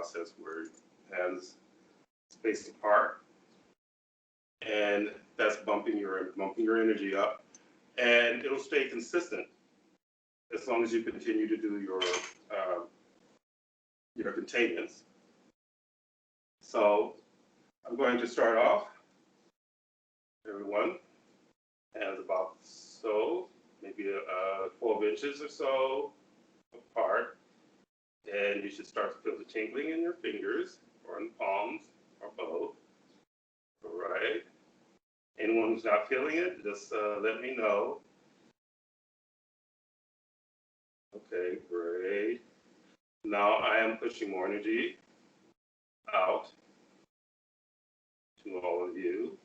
process where hands spaced apart, and that's bumping your energy up, and it'll stay consistent as long as you continue to do your containments. So I'm going to start off, everyone, hands about so, maybe 12 inches or so apart, and you should start to feel the tingling in your fingers or in the palms or both. All right. Anyone who's not feeling it, just let me know. Okay, great. Now I am pushing more energy out to all of you.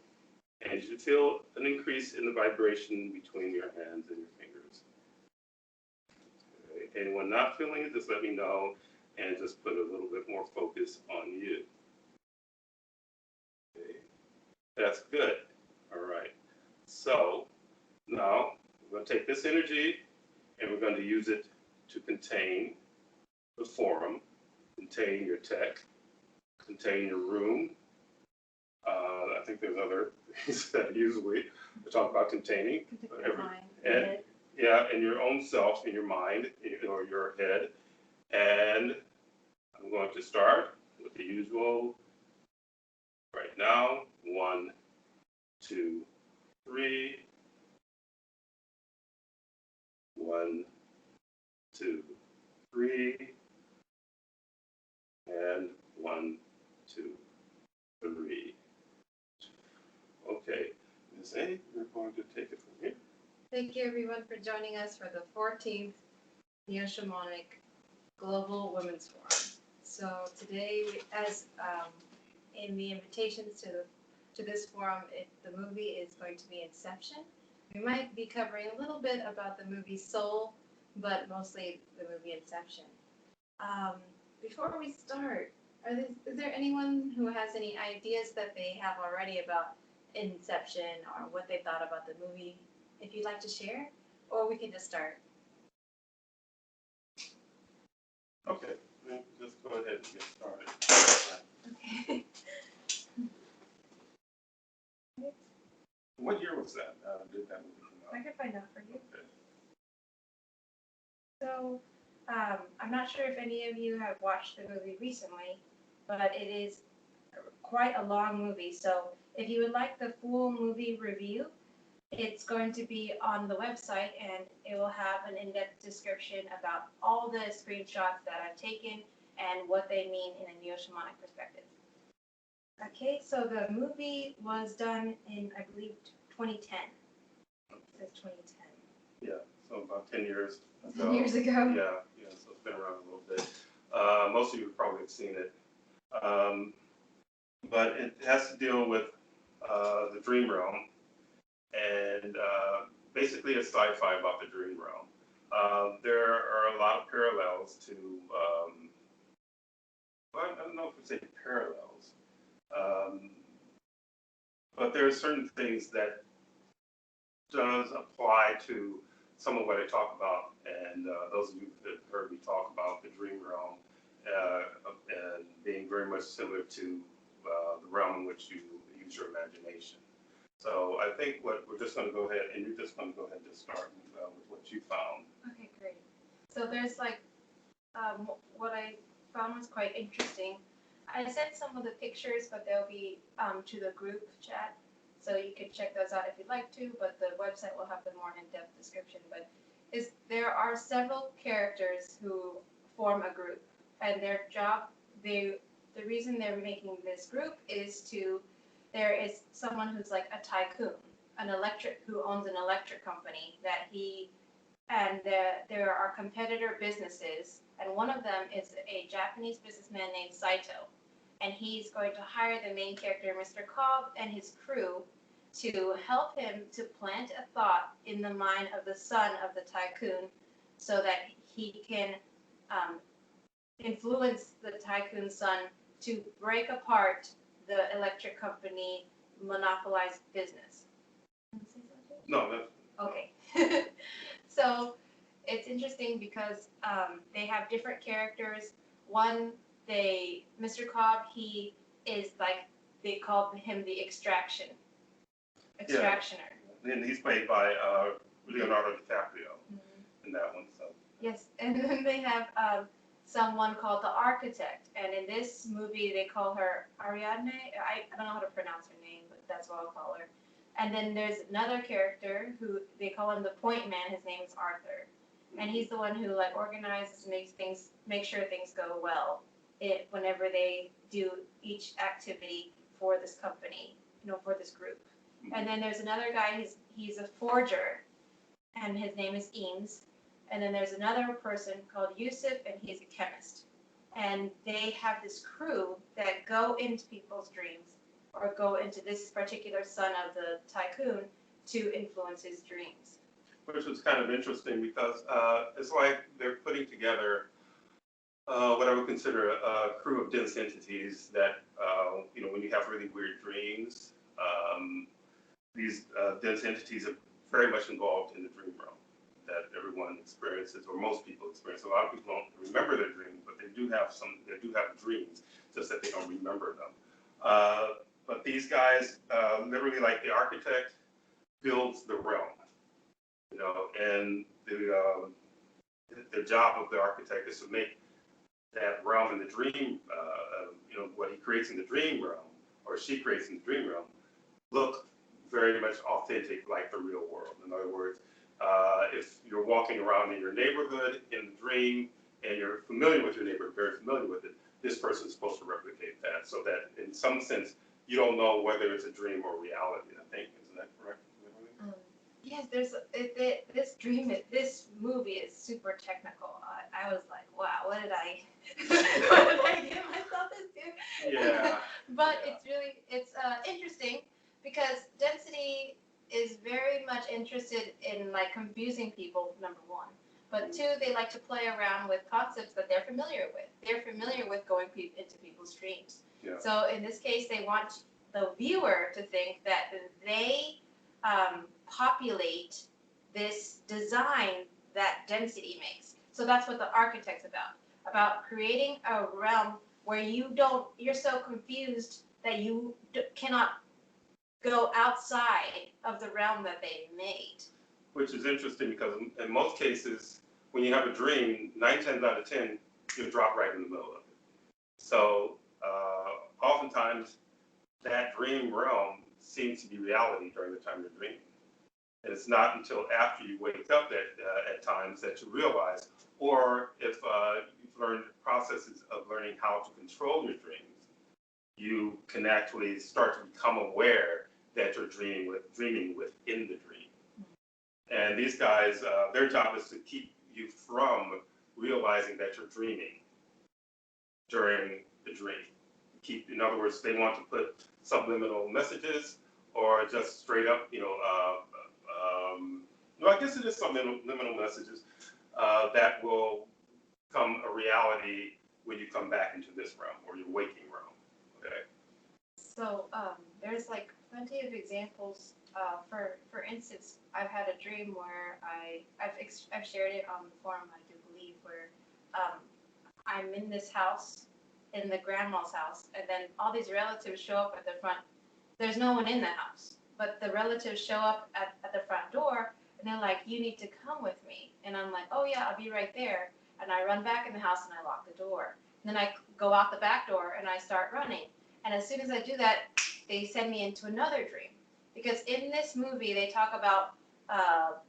And you should feel an increase in the vibration between your hands and your fingers. Okay. Anyone not feeling it, just let me know and just put a little bit more focus on you. Okay. That's good. All right. So now we're going to take this energy and we're going to use it to contain the forum, contain your tech, contain your room. I think there's other things that usually we talk about containing. And your own self, in your mind or your head. And I'm going to start with the usual right now. 1, 2, 3. 1, 2, 3. And 1, 2, 3. Okay, Ms.A, you're going to take it from here. Thank you, everyone, for joining us for the 14th Neo Shamanic Global Women's Forum. So today, as in the invitations to this forum, the movie is going to be Inception. We might be covering a little bit about the movie Soul, but mostly the movie Inception. Before we start, is there anyone who has any ideas that they have already about Inception or what they thought about the movie? If you'd like to share, or we can just start. Okay, let's go ahead and get started. Okay. What year was that? Did that movie come out? I can find out for you. Okay. So, I'm not sure if any of you have watched the movie recently, but it is quite a long movie. So, if you would like the full movie review, it's going to be on the website, and it will have an in-depth description about all the screenshots that I've taken and what they mean in a neo-shamanic perspective. Okay, so the movie was done in, I believe, 2010. It says 2010. Yeah, so about 10 years ago. 10 years ago? Yeah, so it's been around a little bit. Most of you probably have seen it. But it has to deal with the dream realm. And basically it's sci-fi about the dream realm. There are a lot of parallels to, well, I don't know if we say parallels, but there are certain things that does apply to some of what I talk about. And those of you that have heard me talk about the dream realm and being very much similar to the realm in which you use your imagination. So I think we're just going to go ahead, and you're just going to go ahead and just start with what you found. Okay, great. So there's like, what I found was quite interesting. I sent some of the pictures, but they'll be to the group chat, so you can check those out if you'd like to, but the website will have the more in-depth description. But there are several characters who form a group, and their job, the reason they're making this group is there is someone who's like a tycoon, who owns an electric company there are competitor businesses, and one of them is a Japanese businessman named Saito, and he's going to hire the main character, Mr. Cobb, and his crew to help him to plant a thought in the mind of the son of the tycoon so that he can influence the tycoon's son to break apart the electric company monopolized business. No, that's... Okay. So it's interesting because they have different characters. One Mr. Cobb, he is like, they call him the extractioner. And he's played by Leonardo DiCaprio in that one. So. Yes, and then they have someone called the architect, and in this movie they call her Ariadne. I don't know how to pronounce her name, but that's what I'll call her. And then there's another character who they call him the point man. His name is Arthur, and he's the one who like organizes and make sure things go well whenever they do each activity for this company, for this group. And then there's another guy. He's a forger, and his name is Eames. And then there's another person called Yusuf, and he's a chemist. And they have this crew that go into people's dreams or go into this particular son of the tycoon to influence his dreams. Which was kind of interesting because it's like they're putting together what I would consider a crew of dense entities that, when you have really weird dreams, these dense entities are very much involved in the dream realm that everyone experiences, or most people experience. A lot of people don't remember their dreams, but they do have dreams, just that they don't remember them. But these guys, literally like the architect, builds the realm, and the job of the architect is to make that realm in the dream, what he creates in the dream realm, or she creates in the dream realm, look very much authentic like the real world. In other words, if you're walking around in your neighborhood in the dream and you're familiar with your neighborhood, very familiar with it, this person is supposed to replicate that, so that in some sense you don't know whether it's a dream or reality. I think, isn't that correct? Yes, this movie is super technical. I was like, wow, what did I get myself into? Yeah. But it's interesting because density is very much interested in like confusing people, number one. But two, they like to play around with concepts that they're familiar with. They're familiar with going into people's dreams. Yeah. So in this case, they want the viewer to think that they populate this design that density makes. So that's what the architect's about creating a realm where you're so confused that you cannot go outside of the realm that they made. Which is interesting because in most cases, when you have a dream, 9 times out of 10, you'll drop right in the middle of it. So oftentimes, that dream realm seems to be reality during the time you're dreaming. And it's not until after you wake up at times that you realize, or if you've learned processes of learning how to control your dreams, you can actually start to become aware that you're dreaming within the dream. And these guys, their job is to keep you from realizing that you're dreaming during the dream. In other words, they want to put subliminal messages or just straight up, I guess it is subliminal messages that will become a reality when you come back into this realm or your waking realm. Okay. So there's like plenty of examples. For instance, I've had a dream where I've shared it on the forum, I do believe, where I'm in this house, in the grandma's house, and then all these relatives show up at the front. There's no one in the house, but the relatives show up at the front door, and they're like, you need to come with me. And I'm like, oh yeah, I'll be right there. And I run back in the house and I lock the door. And then I go out the back door and I start running. And as soon as I do that, they send me into another dream. Because in this movie, they talk about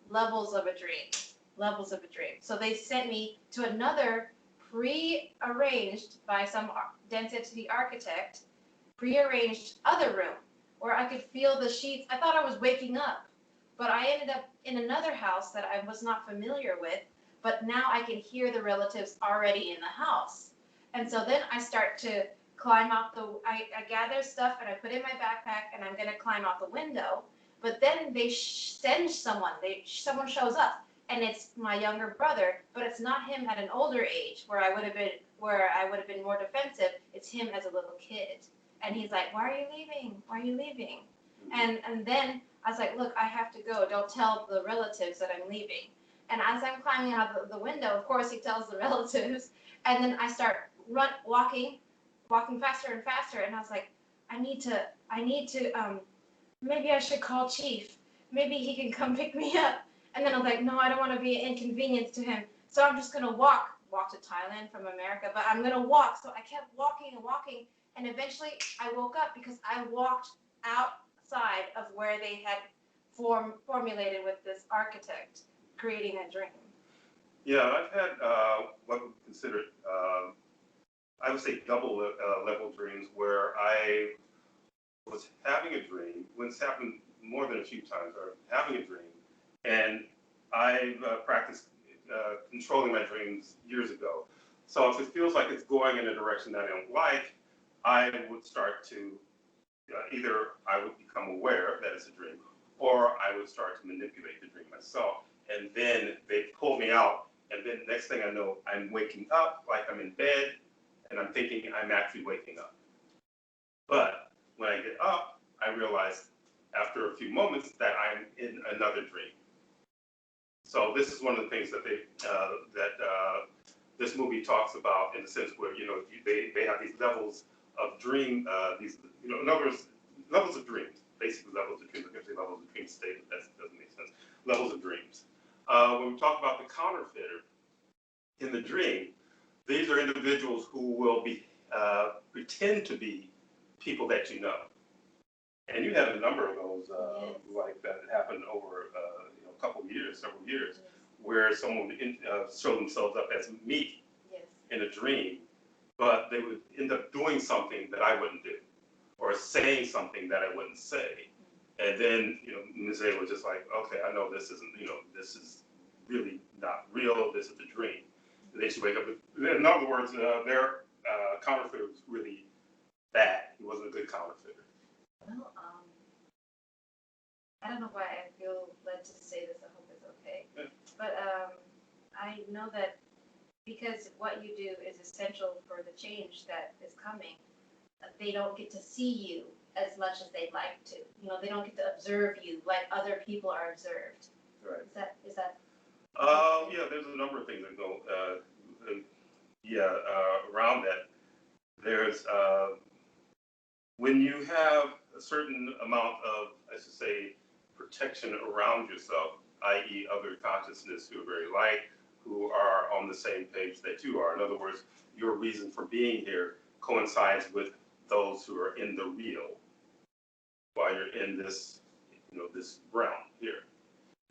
levels of a dream. So they sent me to another pre-arranged by some density architect, pre-arranged other room where I could feel the sheets. I thought I was waking up, but I ended up in another house that I was not familiar with, but now I can hear the relatives already in the house. And so then I start to climb out I gather stuff and I put in my backpack and I'm going to climb out the window. But then they send someone, someone shows up and it's my younger brother, but it's not him at an older age where I would have been more defensive. It's him as a little kid. And he's like, why are you leaving? Why are you leaving? And then I was like, look, I have to go. Don't tell the relatives that I'm leaving. And as I'm climbing out the window, of course, he tells the relatives. And then I start walking faster and faster, and I was like, I need to, maybe I should call Chief. Maybe he can come pick me up. And then I was like, no, I don't want to be an inconvenience to him. So I'm just going to walk to Thailand from America, but I'm going to walk. So I kept walking and walking. And eventually I woke up because I walked outside of where they had formulated with this architect creating a dream. Yeah, I've had what we consider, I would say, double level dreams where I was having a dream, when it's happened more than a few times, or having a dream, and I've practiced controlling my dreams years ago. So if it feels like it's going in a direction that I don't like, I would start to, either I would become aware that it's a dream, or I would start to manipulate the dream myself. And then they pull me out, and then next thing I know, I'm waking up like I'm in bed, and I'm thinking I'm actually waking up. But when I get up, I realize after a few moments that I'm in another dream. So this is one of the things that this movie talks about, in the sense where, they have these levels of dream, levels of dreams, basically levels of dreams. I can say levels of dream state, but that doesn't make sense. Levels of dreams. When we talk about the counterfeiter in the dream, these are individuals who will pretend to be people that you know. And you had a number of those, Yes. like that happened over a couple of years, several years, yes. Where someone would show themselves up as me, yes. In a dream, but they would end up doing something that I wouldn't do, or saying something that I wouldn't say. And then, Mrs.A was just like, okay, I know this isn't, this is really not real, this is a dream. And then she wake up, in other words, their counterfeiter was really bad. He wasn't a good counterfeiter. Well, I don't know why I feel led to say this. I hope it's okay. Yeah. But I know that because what you do is essential for the change that is coming, they don't get to see you as much as they'd like to. They don't get to observe you like other people are observed. Right. Is that? Yeah, there's a number of things that go, around that. There's, when you have a certain amount of, I should say, protection around yourself, i.e. other consciousness who are very light, who are on the same page that you are. In other words, your reason for being here coincides with those who are in the real, while you're in this, this realm here.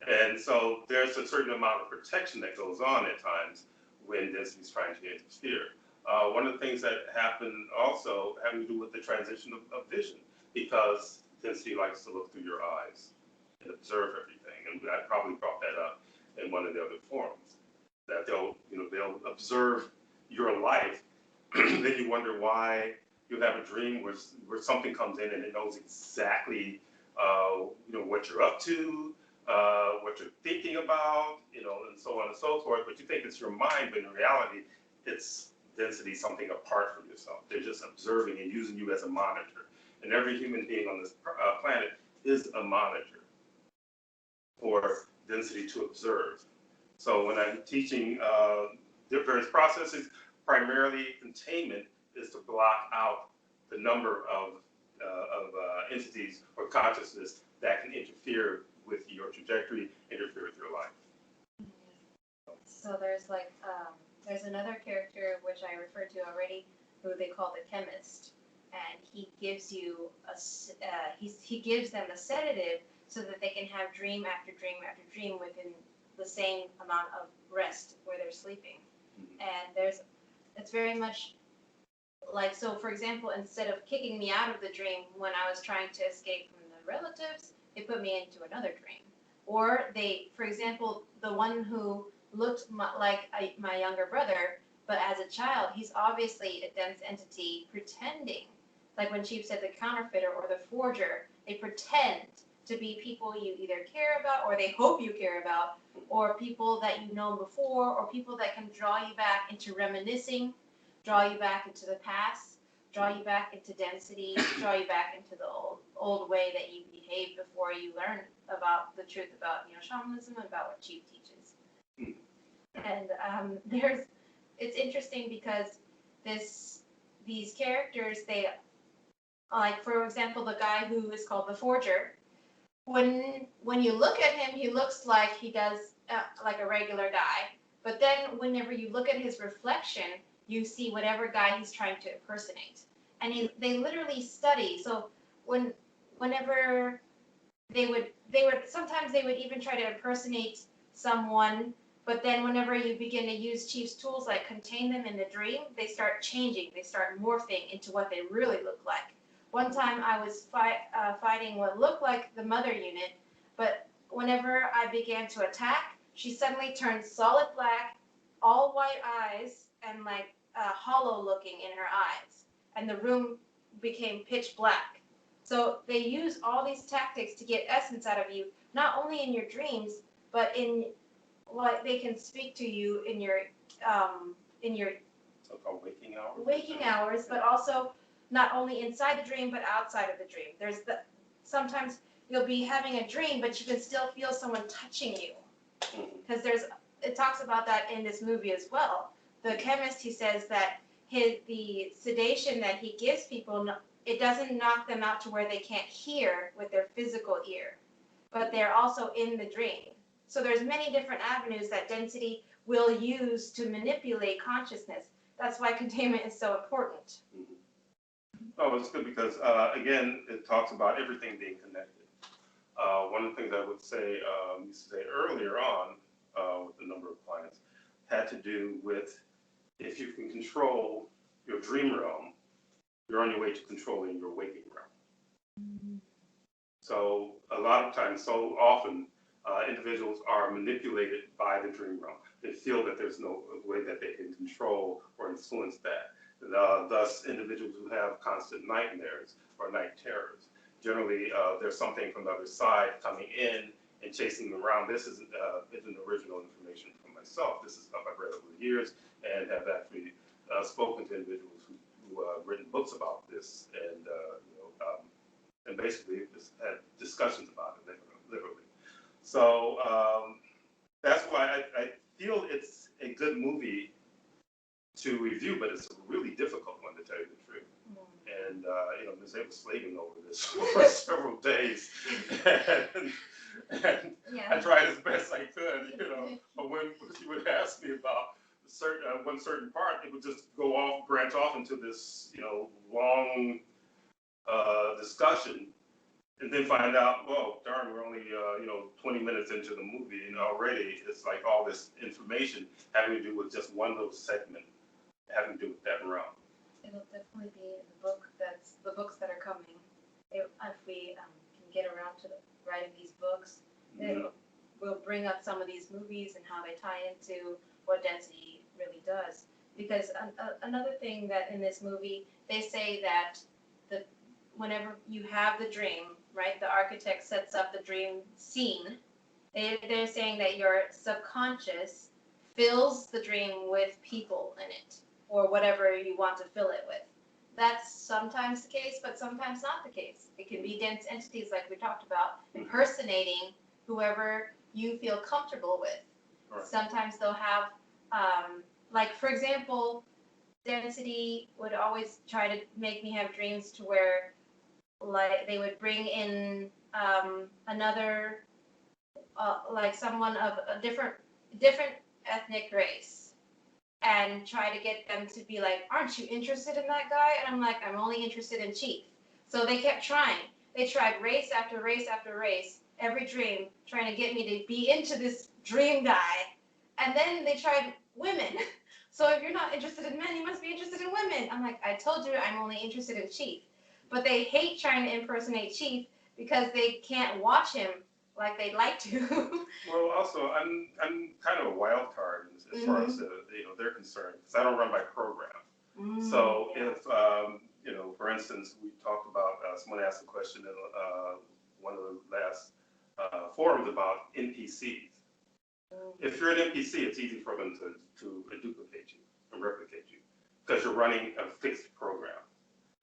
And so there's a certain amount of protection that goes on at times when density is trying to interfere. One of the things that happened also having to do with the transition of vision, because density likes to look through your eyes and observe everything. And I probably brought that up in one of the other forums, that they'll observe your life. Then you wonder why you have a dream where something comes in and it knows exactly what you're up to, what you're thinking about, and so on and so forth. But you think it's your mind, but in reality, it's density, something apart from yourself. They're just observing and using you as a monitor. And every human being on this planet is a monitor for density to observe. So when I'm teaching various processes, primarily containment is to block out the number of entities or consciousness that can interfere with your trajectory, interfere with your life. So there's another character which I referred to already, who they call the chemist, and he gives you he gives them a sedative so that they can have dream after dream after dream within the same amount of rest where they're sleeping. And it's very much like, so for example, instead of kicking me out of the dream when I was trying to escape from the relatives, they put me into another dream. Or they, for example, the one who looked like my younger brother, but as a child, he's obviously a dense entity pretending. Like when Chief said the counterfeiter or the forger, they pretend to be people you either care about or they hope you care about, or people that you've known before, or people that can draw you back into reminiscing, draw you back into the past, draw you back into density, draw you back into the old way that you behaved before you learned about the truth about Neo Shamanism and about what Chief teaches. And it's interesting because these characters, they, like, for example, the guy who is called the Forger, when you look at him, he looks like he does like a regular guy. But then whenever you look at his reflection, you see whatever guy he's trying to impersonate. And they literally study. So whenever they would sometimes they would even try to impersonate someone, but then whenever you begin to use Chief's tools like contain them in the dream, they start changing, they start morphing into what they really look like. One time I was fighting what looked like the mother unit, but whenever I began to attack, she suddenly turned solid black, all white eyes, and like hollow looking in her eyes, and the room became pitch black. So they use all these tactics to get essence out of you, not only in your dreams, but in what they can speak to you in your so-called waking hours, but also not only inside the dream but outside of the dream. Sometimes you'll be having a dream, but you can still feel someone touching you, because it talks about that in this movie as well. The chemist, he says that the sedation that he gives people, it doesn't knock them out to where they can't hear with their physical ear, but they're also in the dream. So there's many different avenues that density will use to manipulate consciousness. That's why containment is so important. Oh, it's good because, again, it talks about everything being connected. One of the things I would say, used to say earlier on with a number of clients, had to do with if you can control your dream realm, you're on your way to controlling your waking realm. So a lot of times, so often, individuals are manipulated by the dream realm. They feel that there's no way that they can control or influence that. Thus, individuals who have constant nightmares or night terrors, generally there's something from the other side coming in and chasing them around. This isn't original information from myself. This is stuff I've read over the years and have actually spoken to individuals who have written books about this and basically just had discussions about it, literally. So that's why I feel it's a good movie to review, but it's a really difficult one, to tell you the truth. And Mrs.A was slaving over this for several days, and I tried as best I could, But when she would ask me about one certain part, it would just branch off into this, long discussion, and then find out, well, darn, we're only 20 minutes into the movie, and already it's like all this information having to do with just one little segment, having to do with that realm. It'll definitely be in the books that are coming. If we can get around to writing these books, we'll bring up some of these movies and how they tie into what density really does. Because another thing that in this movie, they say that whenever you have the dream, right, the architect sets up the dream scene, they're saying that your subconscious fills the dream with people in it, or whatever you want to fill it with. That's sometimes the case, but sometimes not the case. It can be dense entities like we talked about, impersonating whoever you feel comfortable with. Right. Sometimes they'll have, like for example, density would always try to make me have dreams to where, like, they would bring in another, like someone of a different ethnic race, and try to get them to be like, aren't you interested in that guy? And I'm like, I'm only interested in Chief. So they kept trying. They tried race after race after race, every dream, trying to get me to be into this dream guy. And then they tried women. So if you're not interested in men, you must be interested in women. I'm like, I told you I'm only interested in Chief. But they hate trying to impersonate Chief because they can't watch him like they'd like to. Well, also, I'm kind of a wild card as far as they're concerned, because I don't run by program. So if for instance, we talked about someone asked a question in one of the last forums about NPCs. If you're an NPC, it's easy for them to duplicate you and replicate you because you're running a fixed program.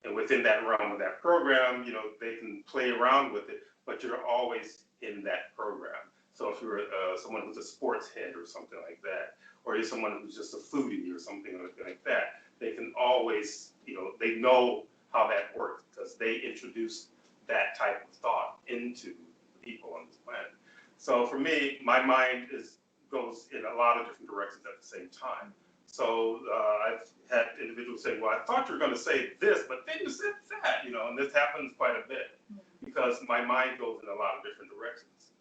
And within that realm of that program, they can play around with it, but you're always in that program. So if you're someone who's a sports head or something like that, or you're someone who's just a foodie or something like that, they can always, they know how that works because they introduce that type of thought into people on this planet. So for me, my mind goes in a lot of different directions at the same time. So I've had individuals say, well, I thought you were going to say this, but then you said that, and this happens quite a bit because my mind goes in a lot of different directions.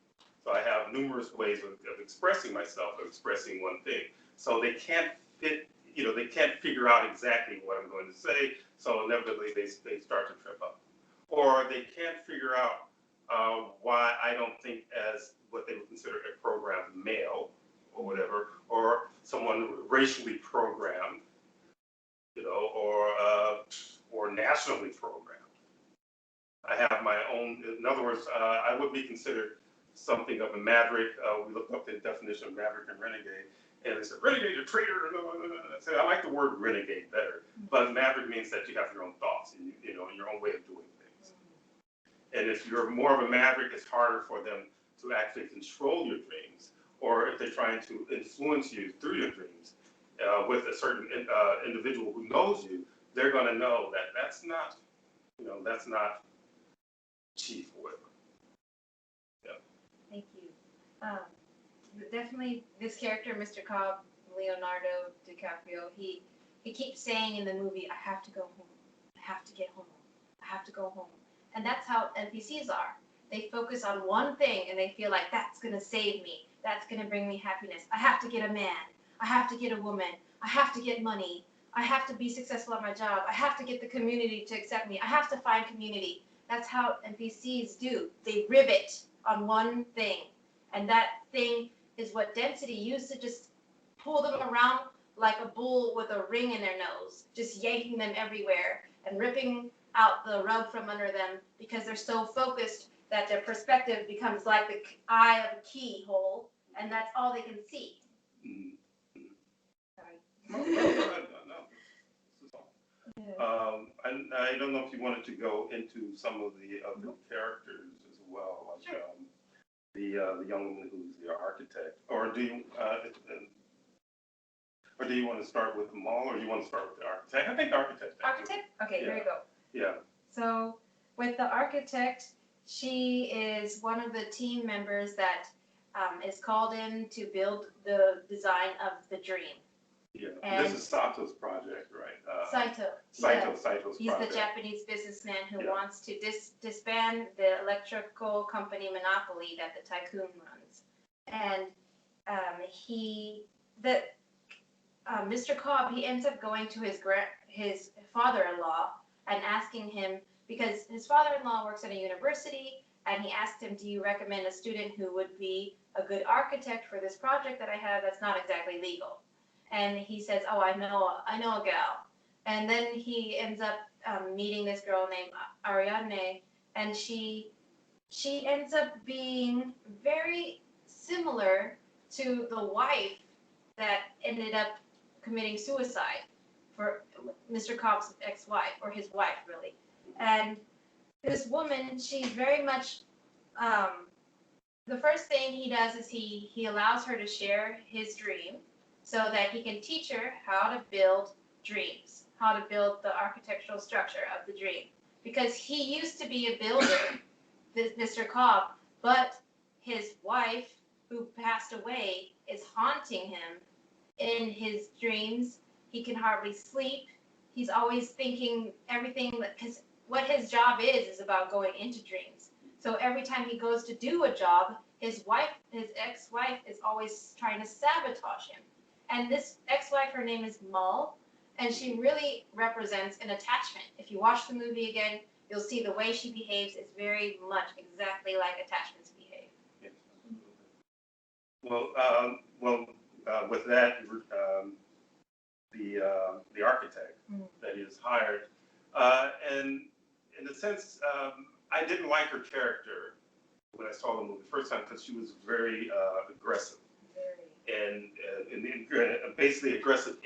So I have numerous ways of expressing myself, of expressing one thing. So they can't fit, they can't figure out exactly what I'm going to say. So inevitably they start to trip up. Or they can't figure out why I don't think as what they would consider a programmed male or whatever, or someone racially programmed, or nationally programmed. I have my own, in other words, I would be considered something of a maverick. We looked up the definition of maverick and renegade, and they said, renegade, a traitor. I said, I like the word renegade better, but maverick means that you have your own thoughts and your own way of doing things. And if you're more of a maverick, it's harder for them to actually control your dreams, or if they're trying to influence you through your dreams with a certain individual who knows you, they're going to know that that's not chief or whatever. Thank you. Definitely this character, Mr. Cobb, Leonardo DiCaprio, he keeps saying in the movie, I have to go home. I have to get home. I have to go home. And that's how NPCs are. They focus on one thing and they feel like that's going to save me. That's going to bring me happiness. I have to get a man. I have to get a woman. I have to get money. I have to be successful at my job. I have to get the community to accept me. I have to find community. That's how NPCs do. They rivet on one thing. And that thing is what density used to just pull them around like a bull with a ring in their nose, just yanking them everywhere and ripping out the rug from under them because they're so focused that their perspective becomes like the eye of a keyhole, and that's all they can see. Sorry. No, this is all. I don't know if you wanted to go into some of the other characters as well, like Sure. The young woman who's the architect, or do you want to start with them all, or do you want to start with the architect? I think the architect. Architect? Okay, Yeah. there you go. Yeah. So with the architect, she is one of the team members that is called in to build the design of the dream. Yeah. And This is Sato's project, right? Saito's He's the Japanese businessman who Yeah. wants to disband the electrical company monopoly that the tycoon runs. And Mr. Cobb, he ends up going to his father-in-law and asking him, because his father-in-law works at a university, and he asked him, do you recommend a student who would be a good architect for this project that I have that's not exactly legal? And he says, oh, I know a gal. And then he ends up meeting this girl named Ariadne, and she ends up being very similar to the wife that ended up committing suicide, for Mr. Cobb's ex-wife, or his wife, really. And this woman, she's very much, the first thing he does is he allows her to share his dream so that he can teach her how to build dreams, how to build the architectural structure of the dream. Because he used to be a builder, Mr. Cobb, but his wife, who passed away, is haunting him in his dreams. He can hardly sleep. He's always thinking everything, because what his job is about going into dreams. So every time he goes to do a job, his ex-wife is always trying to sabotage him. And this ex-wife, her name is Mull, and she really represents an attachment. If you watch the movie again, you'll see the way she behaves is very much exactly like attachments behave. Yes. Well, with that, the architect that is hired, and in a sense, I didn't like her character when I saw the movie the first time because she was very aggressive. And basically aggressive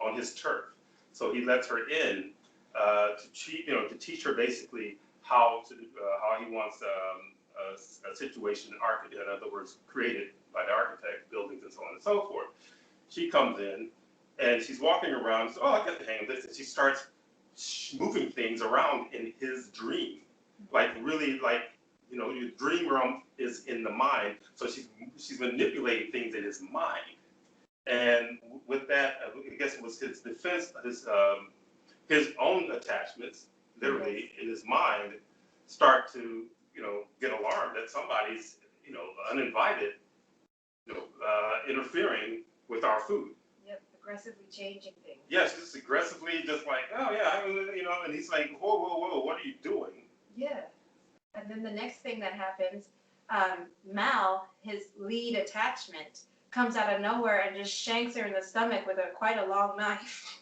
on his turf. So he lets her in to teach her basically how he wants a situation, in other words, created by the architect, buildings and so on and so forth. She comes in And she's walking around. So, oh, I got the hang of this. And she starts moving things around in his dream, like really, like, you know, your dream realm is in the mind. So she's manipulating things in his mind. And with that, I guess it was his defense, his own attachments, literally in his mind, start to, you know, get alarmed that somebody's, you know, uninvited, you know, interfering with our food. Yep, aggressively changing things. Yes, just aggressively, just like, oh yeah, you know, and he's like, whoa, whoa, whoa, what are you doing? Yeah. And then the next thing that happens, Mal, his lead attachment, comes out of nowhere and just shanks her in the stomach with quite a long knife.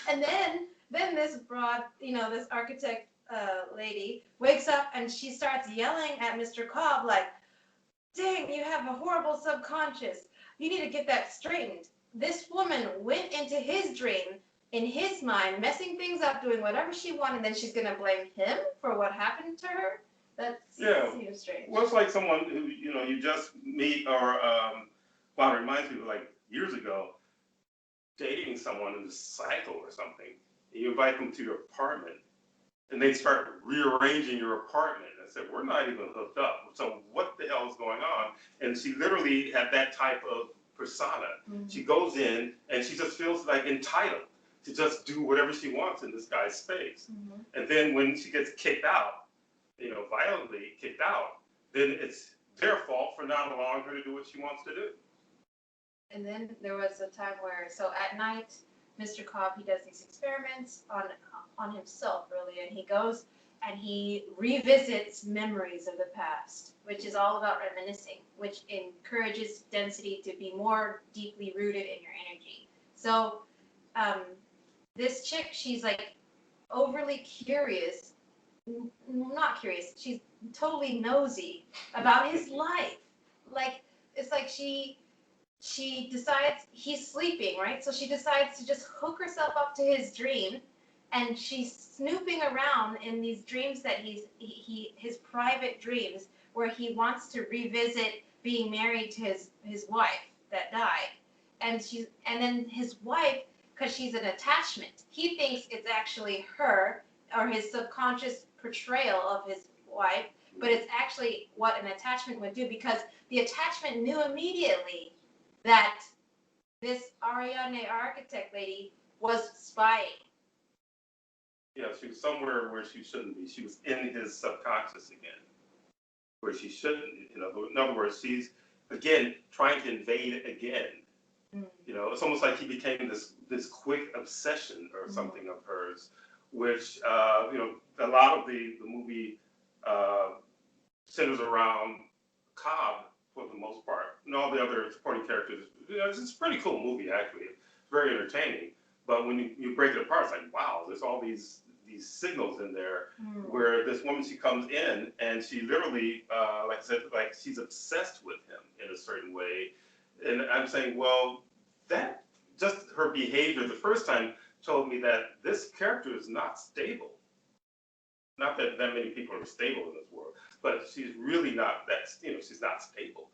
And then this broad, you know, this architect lady wakes up and she starts yelling at Mr. Cobb like, dang, you have a horrible subconscious. You need to get that straightened. This woman went into his dream, in his mind, messing things up, doing whatever she wanted, and then she's going to blame him for what happened to her? That seems strange. Well, it's like someone who, you know, you just meet, or, well, it reminds me of like years ago, dating someone in the cycle or something. You invite them to your apartment, and they start rearranging your apartment. I said, we're not even hooked up. So what the hell is going on? And she literally had that type of persona. Mm-hmm. She goes in, and she just feels like entitled to just do whatever she wants in this guy's space. Mm-hmm. And then when she gets kicked out, you know, violently kicked out, then it's their fault for not allowing her to do what she wants to do. And then there was a time where, so at night, Mr. Cobb, he does these experiments on himself, really, and he goes and he revisits memories of the past, which is all about reminiscing, which encourages density to be more deeply rooted in your energy. So this chick, she's like overly curious, not curious, she's totally nosy about his life. Like, it's like she decides he's sleeping, right? So she decides to just hook herself up to his dream, and she's snooping around in these dreams that his private dreams, where he wants to revisit being married to his wife that died, and then his wife, because she's an attachment, he thinks it's actually her or his subconscious portrayal of his wife, but it's actually what an attachment would do, because the attachment knew immediately that this Ariadne architect lady was spying. Yeah, she was somewhere where she shouldn't be. She was in his subconscious again, where she shouldn't. You know, in other words, she's again trying to invade again. Mm. You know, it's almost like he became this quick obsession or something of hers, which you know, a lot of the movie centers around Cobb for the most part, and all the other supporting characters. You know, it's a pretty cool movie, actually. It's very entertaining. But when you break it apart, it's like, wow, there's all these signals in there where this woman, she comes in and she literally, like I said, like she's obsessed with him in a certain way. And I'm saying, well, that just her behavior the first time told me that this character is not stable. Not that many people are stable in this world, but she's really not that, you know, she's not stable.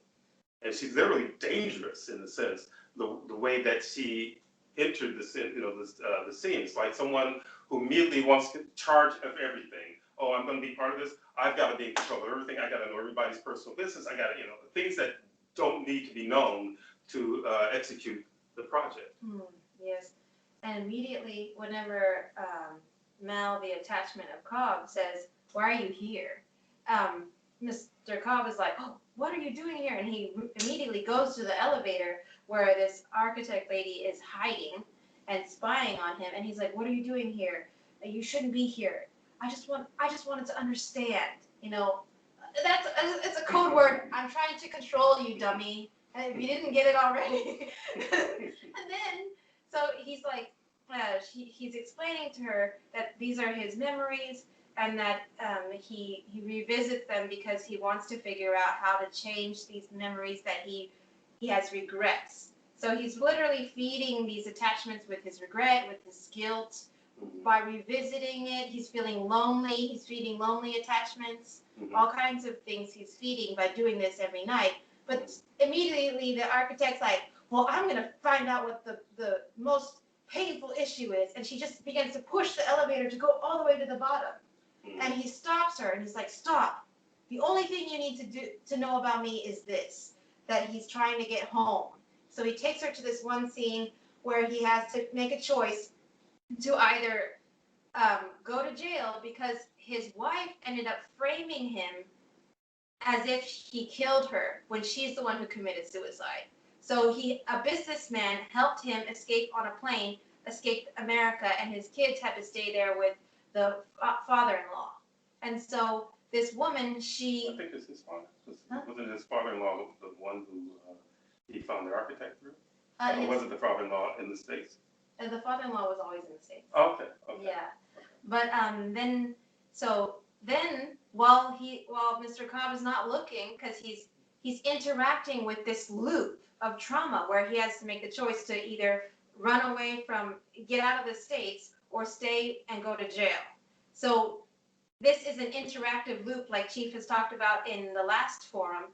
And she's literally dangerous in the sense, the way that she entered the scene, you know, the scene. It's like someone who immediately wants to charge of everything. Oh, I'm going to be part of this. I've got to be in control of everything. I got to know everybody's personal business. I got to, you know, things that don't need to be known to execute the project. Yes. And immediately, whenever Mal, the attachment of Cobb, says, "Why are you here?" Mr. Cobb is like, "Oh, what are you doing here?" And he immediately goes to the elevator where this architect lady is hiding and spying on him. And he's like, "What are you doing here? You shouldn't be here. I just wanted to understand. You know, it's a code word. I'm trying to control you, dummy. If you didn't get it already." And then, so he's like, he's explaining to her that these are his memories, and that he revisits them because he wants to figure out how to change these memories that he has regrets. So he's literally feeding these attachments with his regret, with his guilt. By revisiting it, he's feeling lonely. He's feeding lonely attachments, all kinds of things he's feeding by doing this every night. But immediately the architect's like, well, I'm going to find out what the most painful issue is. And she just begins to push the elevator to go all the way to the bottom. And he stops her and he's like, stop. The only thing you need to know about me is this, that he's trying to get home. So he takes her to this one scene where he has to make a choice to either go to jail because his wife ended up framing him as if he killed her when she's the one who committed suicide. So a businessman helped him escape on a plane, escape America, and his kids had to stay there with the father-in-law. And so this woman, I think it's his father. Wasn't his father-in-law the one who he found the architect through? Or was it the father-in-law in the States? The father-in-law was always in the States. Okay. Yeah. But then while Mr. Cobb is not looking, because he's interacting with this loop of trauma where he has to make the choice to either run away from, get out of the States, or stay and go to jail. So this is an interactive loop, like Chief has talked about in the last forum,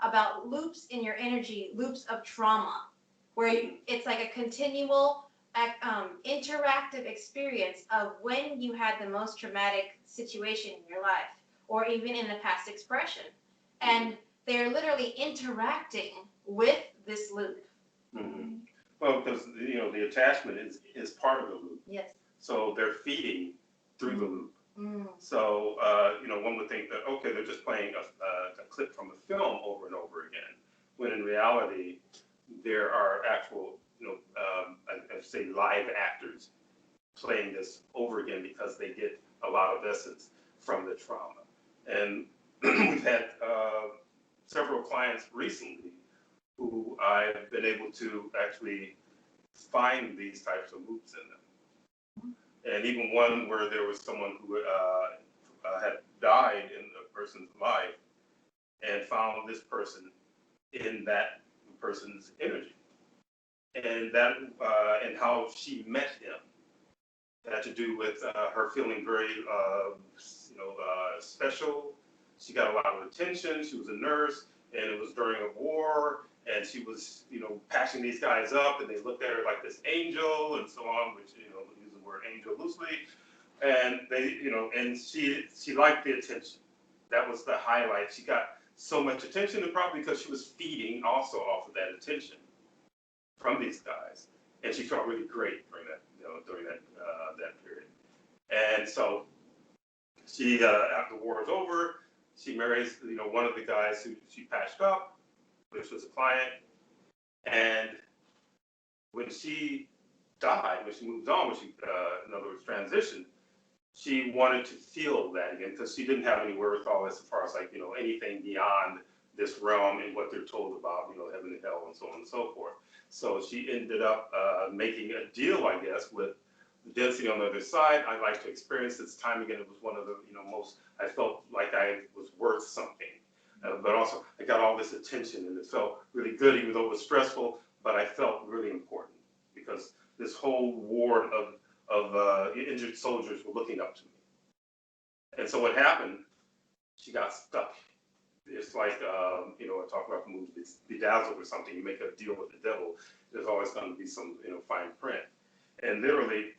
about loops in your energy, loops of trauma, where it's like a continual interactive experience of when you had the most traumatic situation in your life, or even in the past expression. And they're literally interacting with this loop. Mm-hmm. Well, because the attachment is part of the loop. Yes. So they're feeding through the loop. So one would think that they're just playing a clip from a film over and over again, when in reality there are actual I say live actors playing this over again because they get a lot of essence from the trauma. And we've had several clients recently who I've been able to actually find these types of loops in them. And even one where there was someone who had died in the person's life and found this person in that person's energy. And that and how she met him had to do with her feeling very special. She got a lot of attention. She was a nurse, and it was during a war, and she was patching these guys up, and they looked at her like this angel and so on, which use the word angel loosely, and they and she liked the attention. That was the highlight. She got so much attention, and probably because she was feeding also off of that attention from these guys, and she felt really great during that period. And so she, after the war is over, she marries one of the guys who she patched up, which was a client. And when she died, when she moved on, when she in other words transitioned, she wanted to feel that again because she didn't have any wherewithal as far as anything beyond this realm and what they're told about heaven and hell and so on and so forth. So she ended up making a deal, I guess, with the density on the other side. I like to experience this time again. It was one of the most, I felt like I was worth something, but also I got all this attention and it felt really good, even though it was stressful. But I felt really important because this whole ward of injured soldiers were looking up to me. And so what happened? She got stuck. It's like, I talk about the movie Bedazzled or something. You make a deal with the devil, there's always going to be some, fine print. And literally,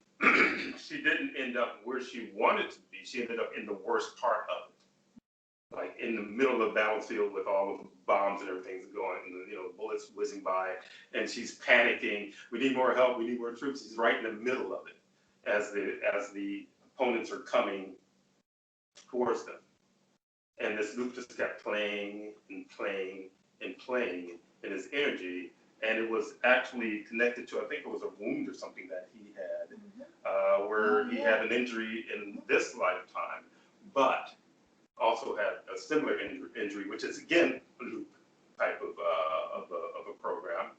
she didn't end up where she wanted to be. She ended up in the worst part of it, like in the middle of the battlefield with all of the bombs and everything going, and bullets whizzing by, and she's panicking. We need more help. We need more troops. She's right in the middle of it as the opponents are coming towards them. And this loop just kept playing and playing and playing in his energy. And it was actually connected to, I think it was a wound or something that he had, where he had an injury in this lifetime, but also had a similar injury, which is, again, a loop type of a program.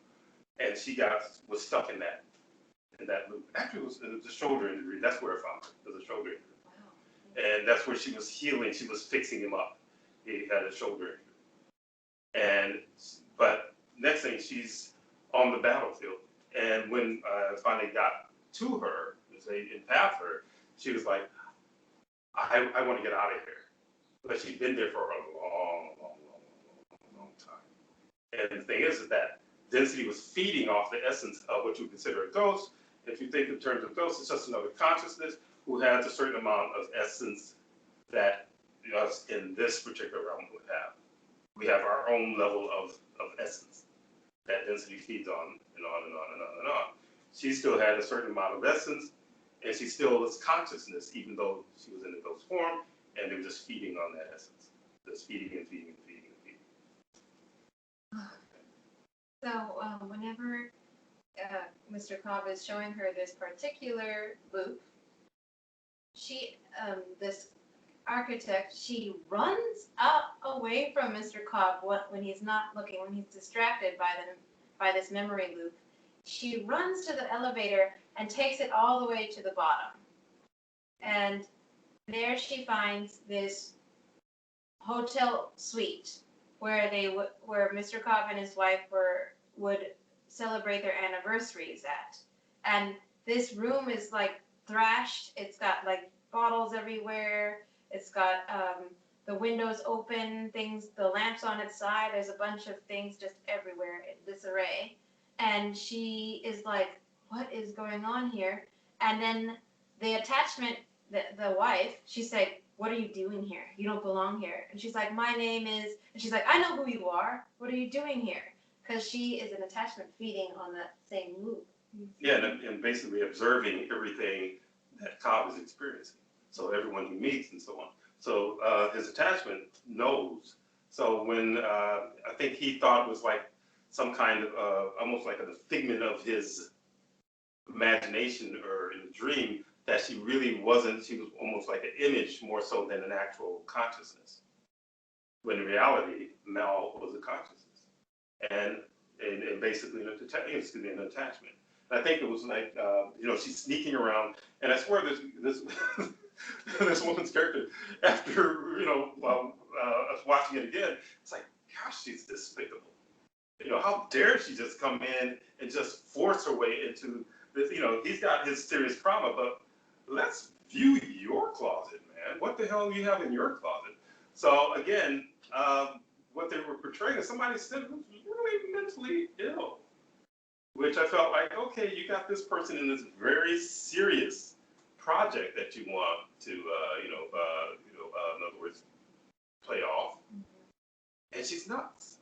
And she was stuck in that loop. Actually, it was a shoulder injury. That's where I found it. It was a shoulder injury. And that's where she was healing. She was fixing him up. He had a shoulder injury. But next thing, she's on the battlefield. And when I finally got to her, and pathed her, she was like, I want to get out of here. But she'd been there for a long time. And the thing is that density was feeding off the essence of what you consider a ghost. If you think in terms of ghosts, it's just another consciousness who has a certain amount of essence that us in this particular realm would have. We have our own level of essence that density feeds on and on and on and on and on. She still had a certain amount of essence, and she still was consciousness, even though she was in the ghost form, and they were just feeding on that essence. Just feeding and feeding and feeding and feeding. So whenever Mr. Cobb is showing her this particular loop, she, this architect, she runs up away from Mr. Cobb when he's not looking, when he's distracted by this memory loop. She runs to the elevator and takes it all the way to the bottom. And there she finds this hotel suite where where Mr. Cobb and his wife would celebrate their anniversaries at. And this room is like thrashed. It's got like bottles everywhere. It's got the windows open, the lamps on its side. There's a bunch of things just everywhere in disarray. And she is like, what is going on here? And then the attachment, the wife, she's like, what are you doing here? You don't belong here. And she's like, my name is, and she's like, I know who you are. What are you doing here? Because she is an attachment feeding on that same loop. Yeah, and basically observing everything that Cobb is experiencing. So everyone he meets and so on. So his attachment knows. So when I think he thought it was like some kind of almost like a figment of his imagination or in a dream, that she really wasn't, she was almost like an image more so than an actual consciousness. When in reality, Mel was a consciousness. And basically an attachment. And I think it was like, she's sneaking around, and I swear this this woman's character, after, us watching it again, it's like, gosh, she's despicable. How dare she just come in and just force her way into this, he's got his serious trauma, but let's view your closet, man. What the hell do you have in your closet? So again, what they were portraying is somebody said who's really mentally ill, which I felt like, okay, you got this person in this very serious project that you want to, in other words, play off, and she's nuts.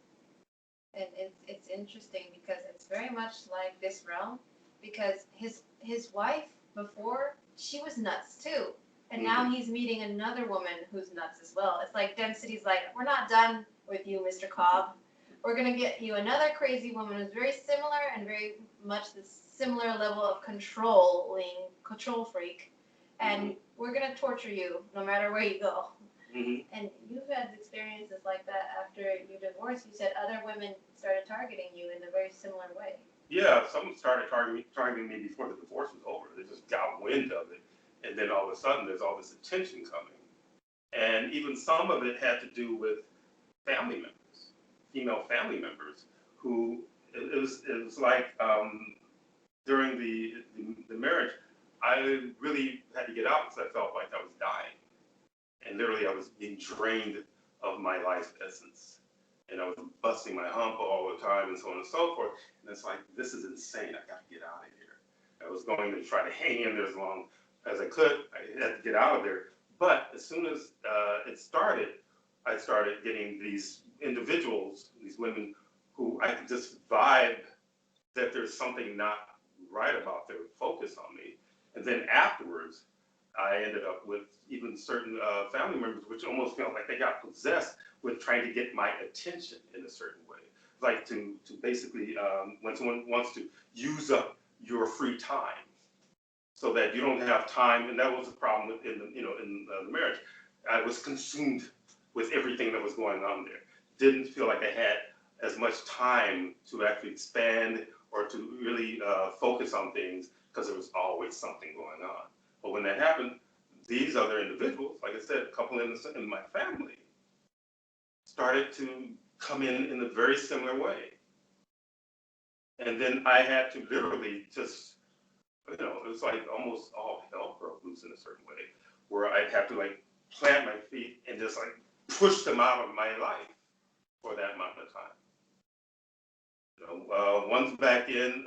And it's interesting because it's very much like this realm, because his wife before, she was nuts too. And now he's meeting another woman who's nuts as well. It's like density's like, we're not done with you, Mr. Cobb. We're going to get you another crazy woman who's very similar and very much the similar level of control freak. And we're going to torture you no matter where you go. And you've had experiences like that after your divorce. You said other women started targeting you in a very similar way. Yeah, some started targeting me before the divorce was over. They just got wind of it. And then all of a sudden, there's all this attention coming. And even some of it had to do with family members, female family members, who, it was like during the marriage, I really had to get out because I felt like I was dying. And literally, I was being drained of my life essence. And I was busting my hump all the time and so on and so forth. And it's like, this is insane. I got to get out of here. I was going to try to hang in there as long as I could. I had to get out of there. But as soon as it started, I started getting these individuals, these women who I could just vibe that there's something not right about their focus on me. And then afterwards, I ended up with even certain family members, which almost felt like they got possessed with trying to get my attention in a certain way. Like to basically, when someone wants to use up your free time so that you don't have time, and that was the problem in the marriage. I was consumed with everything that was going on there. Didn't feel like I had as much time to actually expand or to really focus on things because there was always something going on. But when that happened, these other individuals, like I said, a couple in my family, started to come in a very similar way. And then I had to literally just, it was like almost all hell broke loose in a certain way, where I'd have to like plant my feet and just like push them out of my life for that amount of time. One's back in.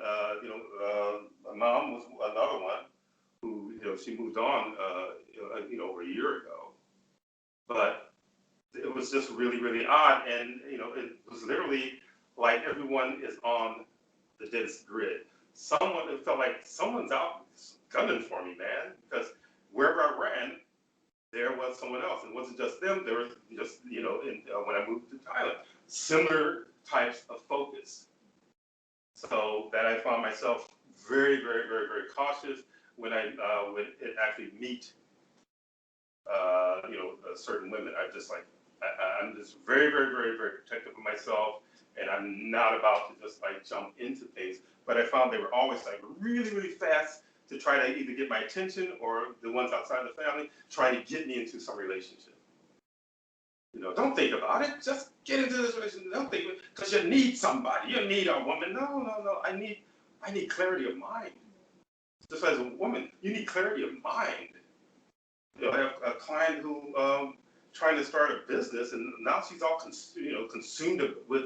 My mom was another one who, she moved on, over a year ago. But it was just really, really odd, and it was literally like everyone is on the deadest grid. It felt like someone's out gunning for me, man, because wherever I ran, there was someone else. And it wasn't just them, there was just, when I moved to Thailand, similar types of focus. So that I found myself very, very, very, very cautious when I would actually meet, certain women. I'm just very, very, very, very protective of myself, and I'm not about to just like jump into things. But I found they were always like really, really fast to try to either get my attention, or the ones outside the family trying to get me into some relationship. Don't think about it. Just get into this relationship. Don't think, because you need somebody. You need a woman. No, no, no. I need clarity of mind. Just as a woman, you need clarity of mind. I have a client who trying to start a business, and now she's all consumed with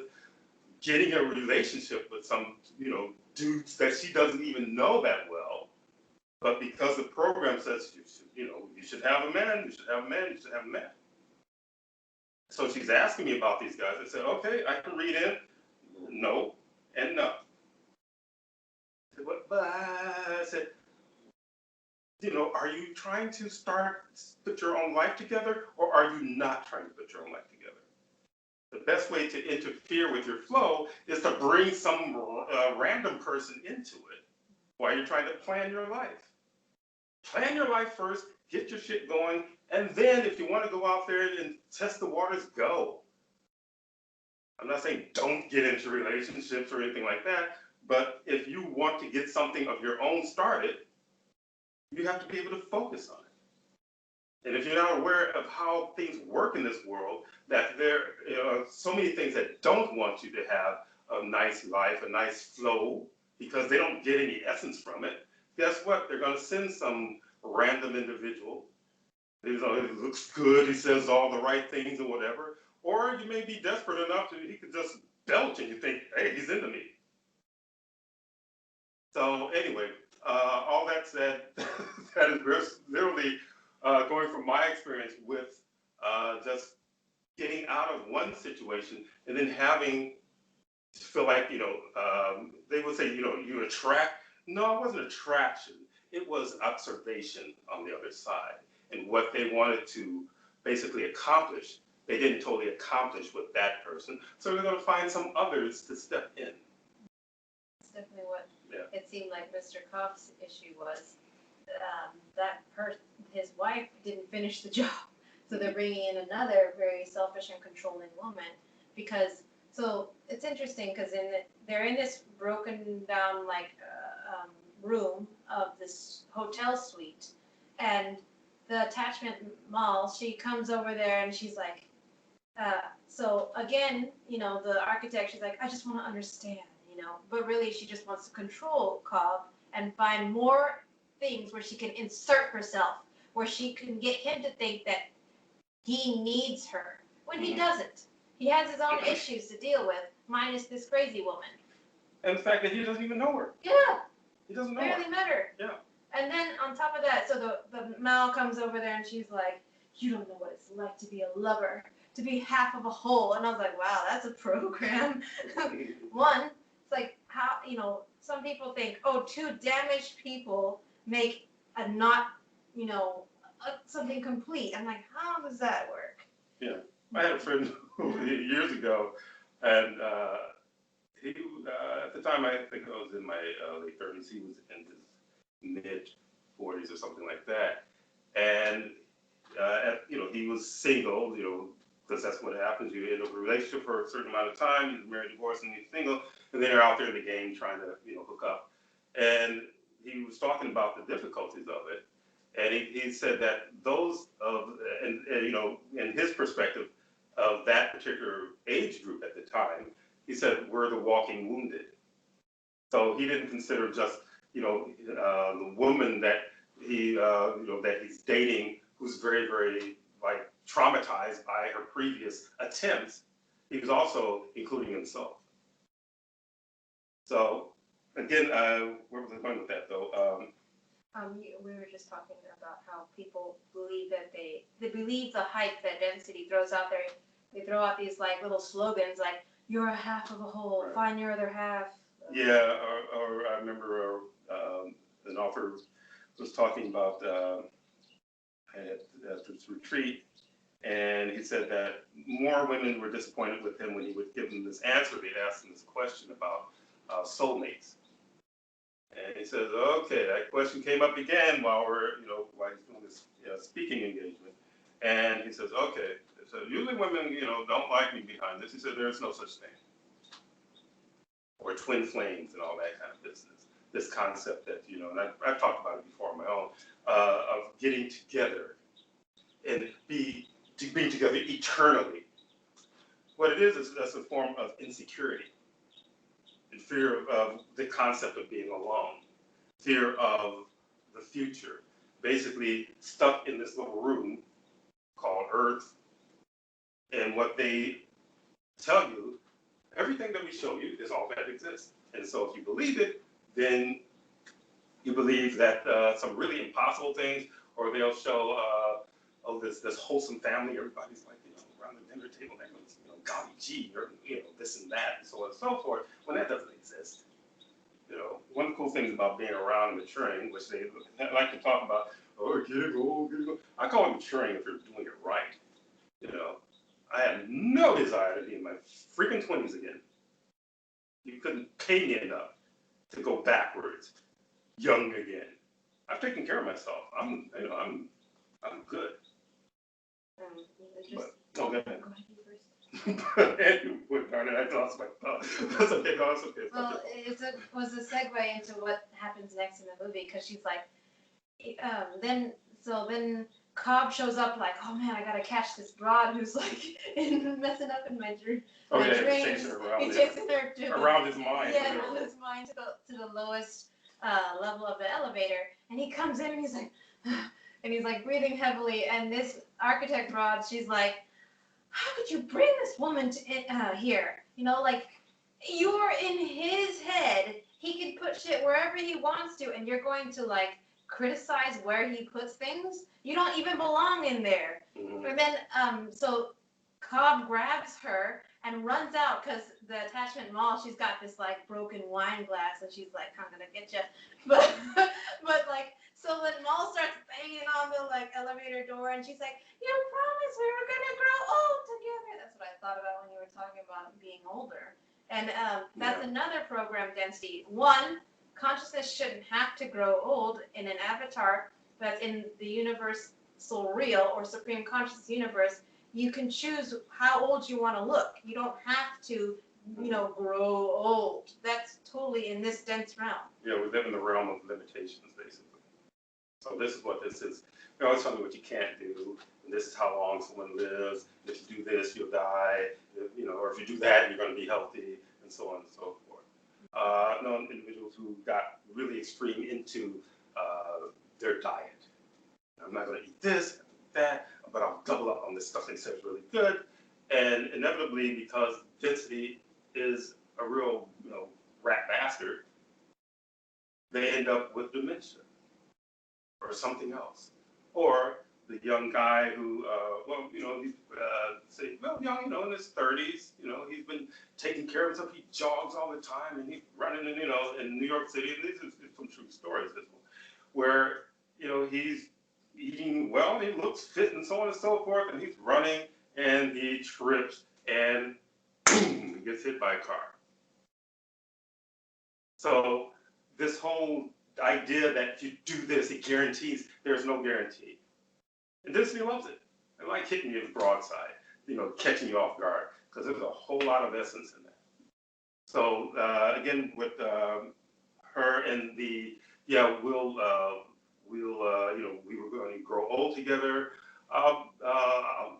getting a relationship with some dudes that she doesn't even know that well. But because the program says you should have a man, you should have a man, you should have a man. So she's asking me about these guys. I said, okay, I can read in no and no. But I said, are you trying to put your own life together, or are you not trying to put your own life together? The best way to interfere with your flow is to bring some random person into it while you're trying to plan your life. Plan your life first, get your shit going, and then if you want to go out there and test the waters, go. I'm not saying don't get into relationships or anything like that, but if you want to get something of your own started, you have to be able to focus on it. And if you're not aware of how things work in this world, that there are so many things that don't want you to have a nice life, a nice flow, because they don't get any essence from it, guess what? They're going to send some random individual. He looks good, he says all the right things or whatever. Or you may be desperate enough he could just belch and you think, hey, he's into me. So anyway, all that said, that is literally going from my experience with just getting out of one situation and then having to feel like, they would say, you attract. No, it wasn't attraction. It was observation on the other side. And what they wanted to basically accomplish, they didn't totally accomplish with that person. So they're going to find some others to step in. That's definitely what it seemed like Mr. Koff's issue was. His wife didn't finish the job. So they're bringing in another very selfish and controlling woman so it's interesting because they're in this broken down room of this hotel suite, and the attachment mall, she comes over there and she's like, so again, the architect, she's like, I just want to understand, but really she just wants to control Cobb and find more things where she can insert herself, where she can get him to think that he needs her when he doesn't. He has his own issues to deal with, minus this crazy woman. And the fact that he doesn't even know her. Yeah. He doesn't know barely her. met her. Yeah. And then on top of that, so the Mal comes over there and she's like, you don't know what it's like to be a lover, to be half of a whole. And I was like, wow, that's a program. One, it's like how, some people think, two damaged people make a not, something complete. I'm like, how does that work? Yeah. I had a friend years ago, and he, at the time, I think I was in my late 30s, he was in his mid 40s or something like that. And, he was single, because that's what happens. You end up in a relationship for a certain amount of time, you're married, divorced, and you're single, and then you're out there in the game trying to, hook up. And he was talking about the difficulties of it. And he said that those in his perspective of that particular age group at the time, he said, we're the walking wounded. So he didn't consider just, the woman that that he's dating, who's very, very traumatized by her previous attempts. He was also including himself. So again, where was I going with that though? We were just talking about how people believe that they believe the hype that density throws out there. They throw out these like little slogans like "You're a half of a whole, Right. find your other half." Yeah, or I remember an author was talking about at this retreat, and he said that more women were disappointed with him when he would give them this answer. They'd ask him this question about soulmates. And he says, okay, that question came up again while while he's doing this speaking engagement. And he says, okay, so usually women, don't like me behind this. He said, there's no such thing. Or twin flames and all that kind of business. This concept that, and I've talked about it before on my own, of getting together and being together eternally. What it is that's a form of insecurity. And fear of the concept of being alone, fear of the future, basically stuck in this little room called Earth. And what they tell you, everything that we show you is all that exists. And so if you believe it, then you believe that some really impossible things, or they'll show, this wholesome family, everybody's like, around the dinner table, they're going golly gee, or this and that, and so on and so forth, when that doesn't exist. One of the cool things about being around and maturing, which they like to talk about, get it go. I call it maturing if you're doing it right. I have no desire to be in my freaking 20s again. You couldn't pay me enough to go backwards, young again. I've taken care of myself. I'm good. Just, Go ahead. Go ahead, you first. Darn it, I lost my thought. That's okay, no, it's okay. Well, it was a segue into what happens next in the movie, because she's like, then Cobb shows up like, oh man, I gotta catch this broad who's like messing up in my dream. Oh yeah, dreams. he's chasing her around. He's chasing her to around his mind. Yeah, around his mind to the lowest level of the elevator, and he comes in and he's like, and he's like breathing heavily, and this architect broad, she's like, how could you bring this woman to here? Like, you're in his head. He can put shit wherever he wants to, and you're going to like criticize where he puts things. You don't even belong in there. Mm-hmm. And then so Cobb grabs her and runs out because the attachment mall, she's got this like broken wine glass, and she's like, I'm gonna get you. But like, so then Maul starts banging on the like elevator door, and she's like, you promised we were gonna grow old together. That's what I thought about when you were talking about being older. And that's another program density. One, consciousness shouldn't have to grow old in an avatar that's in the universal real or supreme consciousness universe. You can choose how old you want to look. You don't have to, grow old. That's totally in this dense realm. Yeah, we live in the realm of limitations, basically. So this is what this is. They always tell me what you can't do, and this is how long someone lives. If you do this, you'll die. Or if you do that, you're going to be healthy, and so on and so forth. Known individuals who got really extreme into their diet. I'm not going to eat this, that, but I'll double up on this stuff they say is really good. And inevitably, because density is a real, rat bastard, they end up with dementia or something else. Or the young guy who, he's young, in his 30s, he's been taking care of himself. He jogs all the time, and he's running, in New York City. And these are some true stories, this one, where, he's eating well, and he looks fit, and so on and so forth, and he's running, and he trips, and boom, he gets hit by a car. So this whole idea that you do this, it guarantees, there's no guarantee. And Disney loves it. They like hitting you with broadside, catching you off guard, because there's a whole lot of essence in that. So again, with her and we were going to grow old together. I'll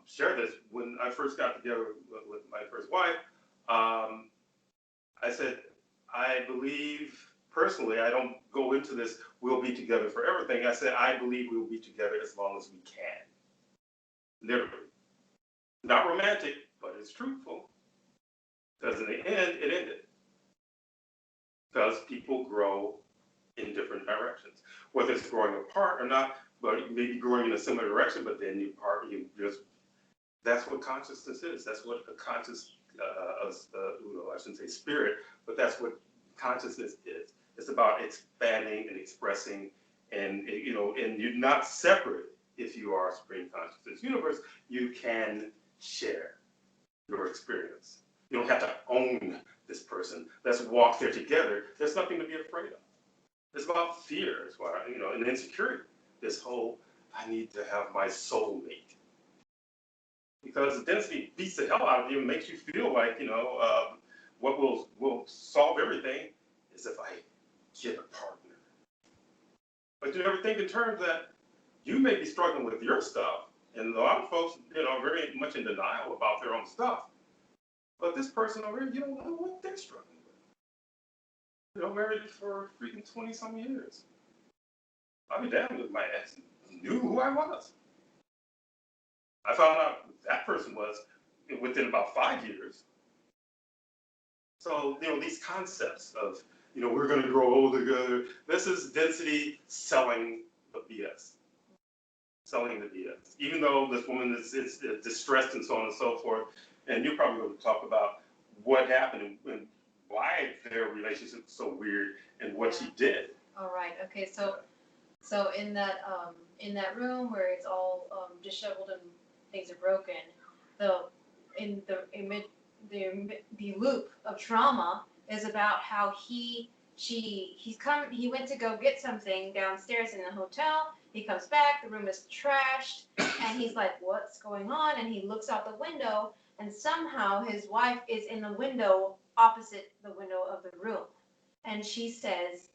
share this. When I first got together with my first wife, I said, I believe, personally, I don't go into this, we'll be together for everything. I said, I believe we'll be together as long as we can. Literally. Not romantic, but it's truthful. Because in the end, it ended. because people grow in different directions, whether it's growing apart or not, but maybe growing in a similar direction, but then you just, that's what consciousness is. That's what a conscious, I shouldn't say spirit, but that's what consciousness is. It's about expanding and expressing, and and you're not separate if you are Supreme Consciousness Universe. You can share your experience. You don't have to own this person. Let's walk there together. There's nothing to be afraid of. It's about fear, it's why, and insecurity. This whole, I need to have my soulmate. Because the density beats the hell out of you and makes you feel like, what will solve everything is if I get a partner. But you never think in terms that you may be struggling with your stuff, and a lot of folks, are very much in denial about their own stuff. But this person over here, you don't know what they're struggling with. Married for freaking 20-some years. I'll be damned if my ex knew who I was. I found out who that person was within about 5 years. So, these concepts of, we're going to grow old together. This is density selling the BS. Selling the BS. Even though this woman is distressed and so on and so forth, and you're probably going to talk about what happened and why their relationship was so weird and what she did. All right. Okay. So in that room where it's all disheveled and things are broken, the loop of trauma is about how he went to go get something downstairs in the hotel. He comes back, the room is trashed, and he's like, what's going on? And he looks out the window, and somehow his wife is in the window opposite the window of the room. And she says,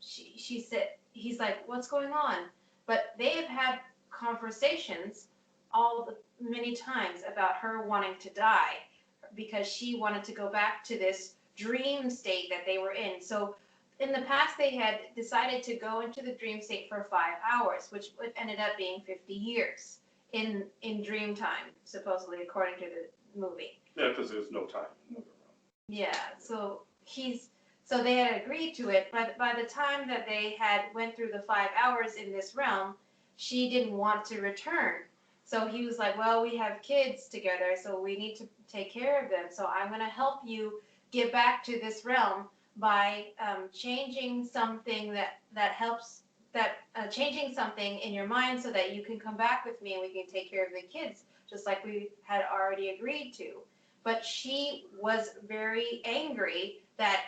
she said, he's like, what's going on? But they have had conversations many times about her wanting to die because she wanted to go back to this dream state that they were in. So in the past, they had decided to go into the dream state for 5 hours, which ended up being 50 years in dream time, supposedly, according to the movie. Yeah, because there's no time. Yeah, so they had agreed to it, but by the time that they had went through the 5 hours in this realm, she didn't want to return. So he was like, well, we have kids together, so we need to take care of them. So I'm going to help you get back to this realm by changing something changing something in your mind so that you can come back with me and we can take care of the kids, just like we had already agreed to. But she was very angry that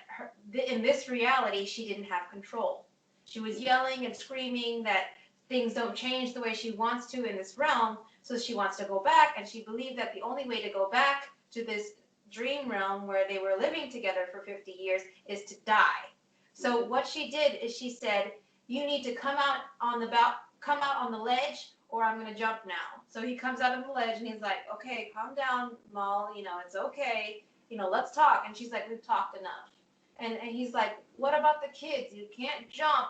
in this reality, she didn't have control. She was yelling and screaming that things don't change the way she wants to in this realm, so she wants to go back, and she believed that the only way to go back to this dream realm where they were living together for 50 years is to die. So what she did is she said, you need to come out on the ledge, or I'm going to jump now. So he comes out on the ledge and he's like, okay, calm down, Mal, it's okay, let's talk. And she's like, we've talked enough. And he's like, what about the kids? You can't jump,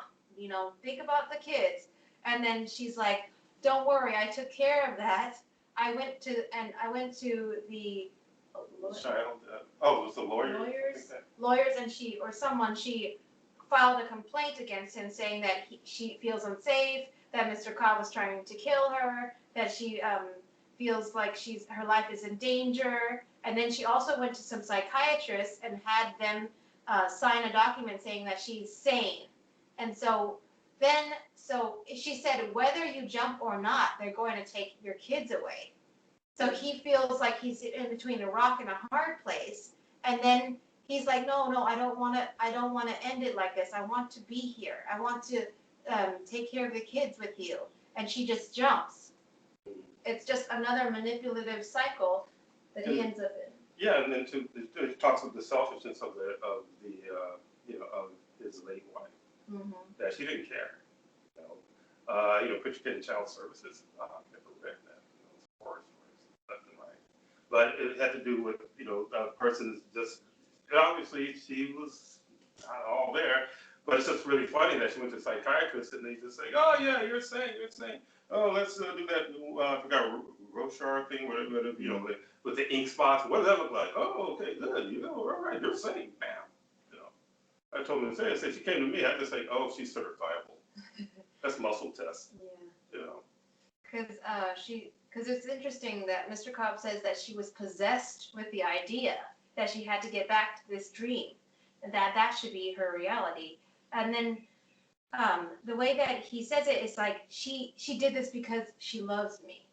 think about the kids. And then she's like, don't worry, I took care of that. I went to the Child, it was the lawyer. Lawyers, and she filed a complaint against him saying that she feels unsafe, that Mr. Cobb was trying to kill her, that she feels like her life is in danger. And then she also went to some psychiatrists and had them sign a document saying that she's sane. And so she said, whether you jump or not, they're going to take your kids away. So he feels like he's in between a rock and a hard place. And then he's like, no, I don't want to end it like this. I want to be here. I want to take care of the kids with you. And she just jumps. It's just another manipulative cycle that he ends up in. Yeah, and then it talks of the selfishness of his late wife. Mm-hmm. That she didn't care. Put your kid in child services. Never read that. Horror stories, left and right. But it had to do with a person's just obviously she was not all there. But it's just really funny that she went to a psychiatrist and they just say, oh yeah, you're sane. Oh, let's do that. I forgot Rorschach thing, whatever, with the ink spots. What does that look like? Oh, okay, good. All right, you're sane. Bam. I told him, I said, she came to me, I just say, oh, she's certifiable. That's muscle test, Yeah. you know. Because it's interesting that Mr. Cobb says that she was possessed with the idea that she had to get back to this dream, and that should be her reality. And then the way that he says it is like she did this because she loves me.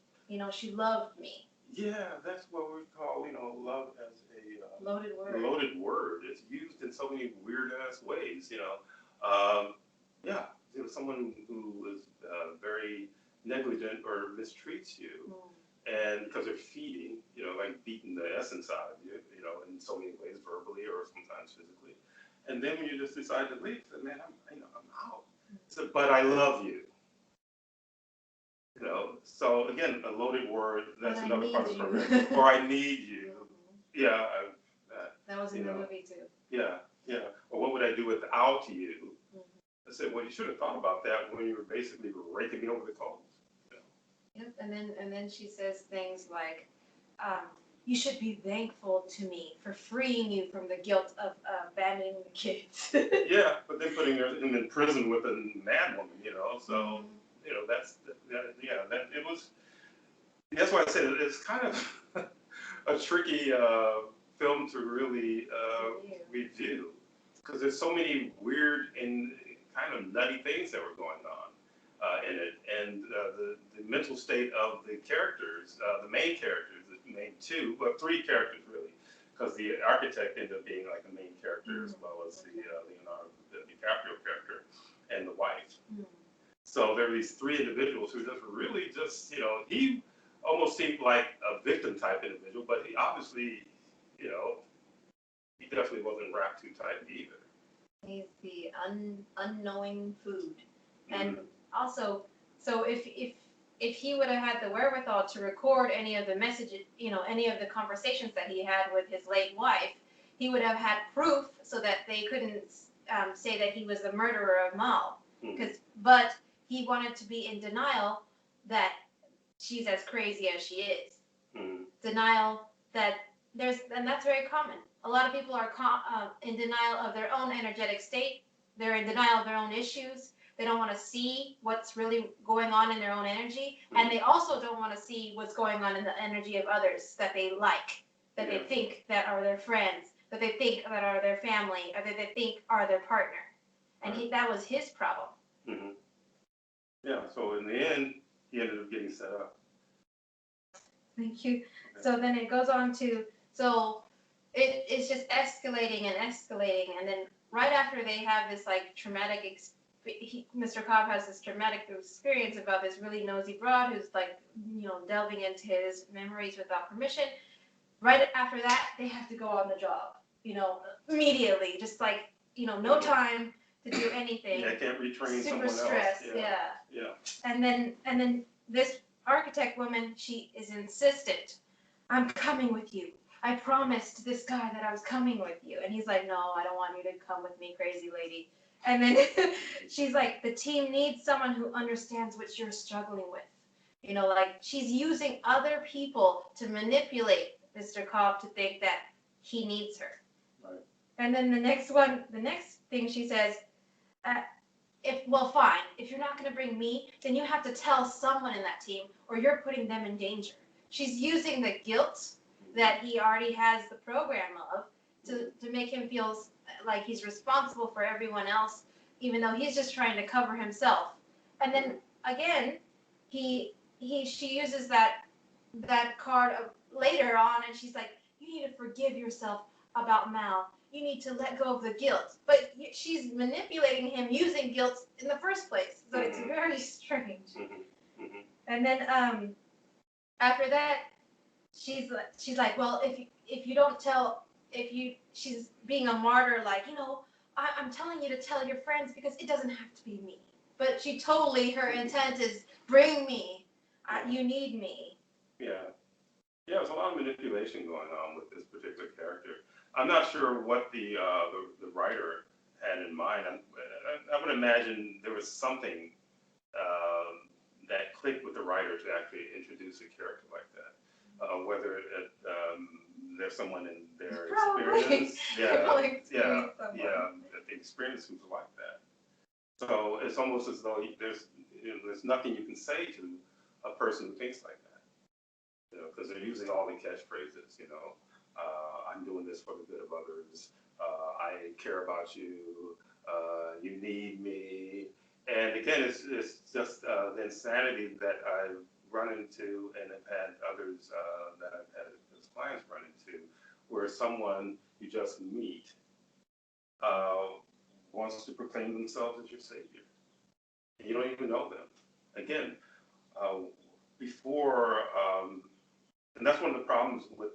She loved me. Yeah, that's what we call, love as a Loaded word. loaded word. It's used in so many weird ass ways, Yeah, someone who is very negligent or mistreats you, and because they're feeding, like beating the essence out of you, in so many ways, verbally or sometimes physically. And then when you just decide to leave, say, man, I'm out. So, but I love you. So again, a loaded word. That's another part of the program. Or I need you. Yeah. That was in the movie too. Yeah. Or what would I do without you? I said, well, you should have thought about that when you were basically raking me over the coals. Yep. And then she says things like, "You should be thankful to me for freeing you from the guilt of abandoning the kids." Yeah, but then putting him in prison with a mad woman, So it was. That's why I said it's kind of a tricky film to really review, because there's so many weird and kind of nutty things that were going on in it, and the mental state of the characters, the main characters, the main two, but three characters really, because the architect ended up being like the main character as well as the Leonardo DiCaprio character and the wife. So there were these three individuals who just really he almost seemed like a victim type individual, but he obviously, he definitely wasn't wrapped too tight either. He's the unknowing food. And also, so if he would have had the wherewithal to record any of the messages, any of the conversations that he had with his late wife, he would have had proof so that they couldn't say that he was the murderer of Mal. But he wanted to be in denial that she's as crazy as she is. Denial that and that's very common. A lot of people are in denial of their own energetic state. They're in denial of their own issues. They don't want to see what's really going on in their own energy. And they also don't want to see what's going on in the energy of others that they like, that they think that are their friends, that they think that are their family, or that they think are their partner. And that was his problem. Yeah, so in the end, he ended up getting set up. Thank you. Okay. So then it goes on to, it's just escalating, and then right after they have this like traumatic Mr. Cobb has this traumatic experience about this really nosy broad who's like, delving into his memories without permission. Right after that, they have to go on the job, immediately, just like, no time to do anything. Yeah, I can't retrain Super someone stressed, else. Yeah. And then this architect woman, she is insistent. I'm coming with you. I promised this guy that I was coming with you. And he's like, no, I don't want you to come with me, crazy lady. And then she's like, the team needs someone who understands what you're struggling with. Like she's using other people to manipulate Mr. Cobb to think that he needs her. Right. And then the next thing she says, fine, if you're not going to bring me, then you have to tell someone in that team or you're putting them in danger. She's using the guilt that he already has the program of to make him feel like he's responsible for everyone else, even though he's just trying to cover himself. And then again, she uses that card later on, and she's like, you need to forgive yourself about Mal. You need to let go of the guilt. But she's manipulating him using guilt in the first place. So it's very strange. And then after that, she's like, well, if you don't tell, she's being a martyr, like, I'm telling you to tell your friends because it doesn't have to be me. But her intent is, bring me. You need me. Yeah. Yeah, there's a lot of manipulation going on with this particular character. I'm not sure what the writer had in mind. I would imagine there was something that clicked with the writer to actually introduce a character like that. Whether there's someone in their experience, that experience who's like that. So it's almost as though there's nothing you can say to a person who thinks like that, because they're using all the catchphrases, I'm doing this for the good of others, I care about you, you need me. And again, it's just the insanity that I've run into and have had others that I've had as clients run into, where someone you just meet wants to proclaim themselves as your savior. And you don't even know them. Again, before, and that's one of the problems with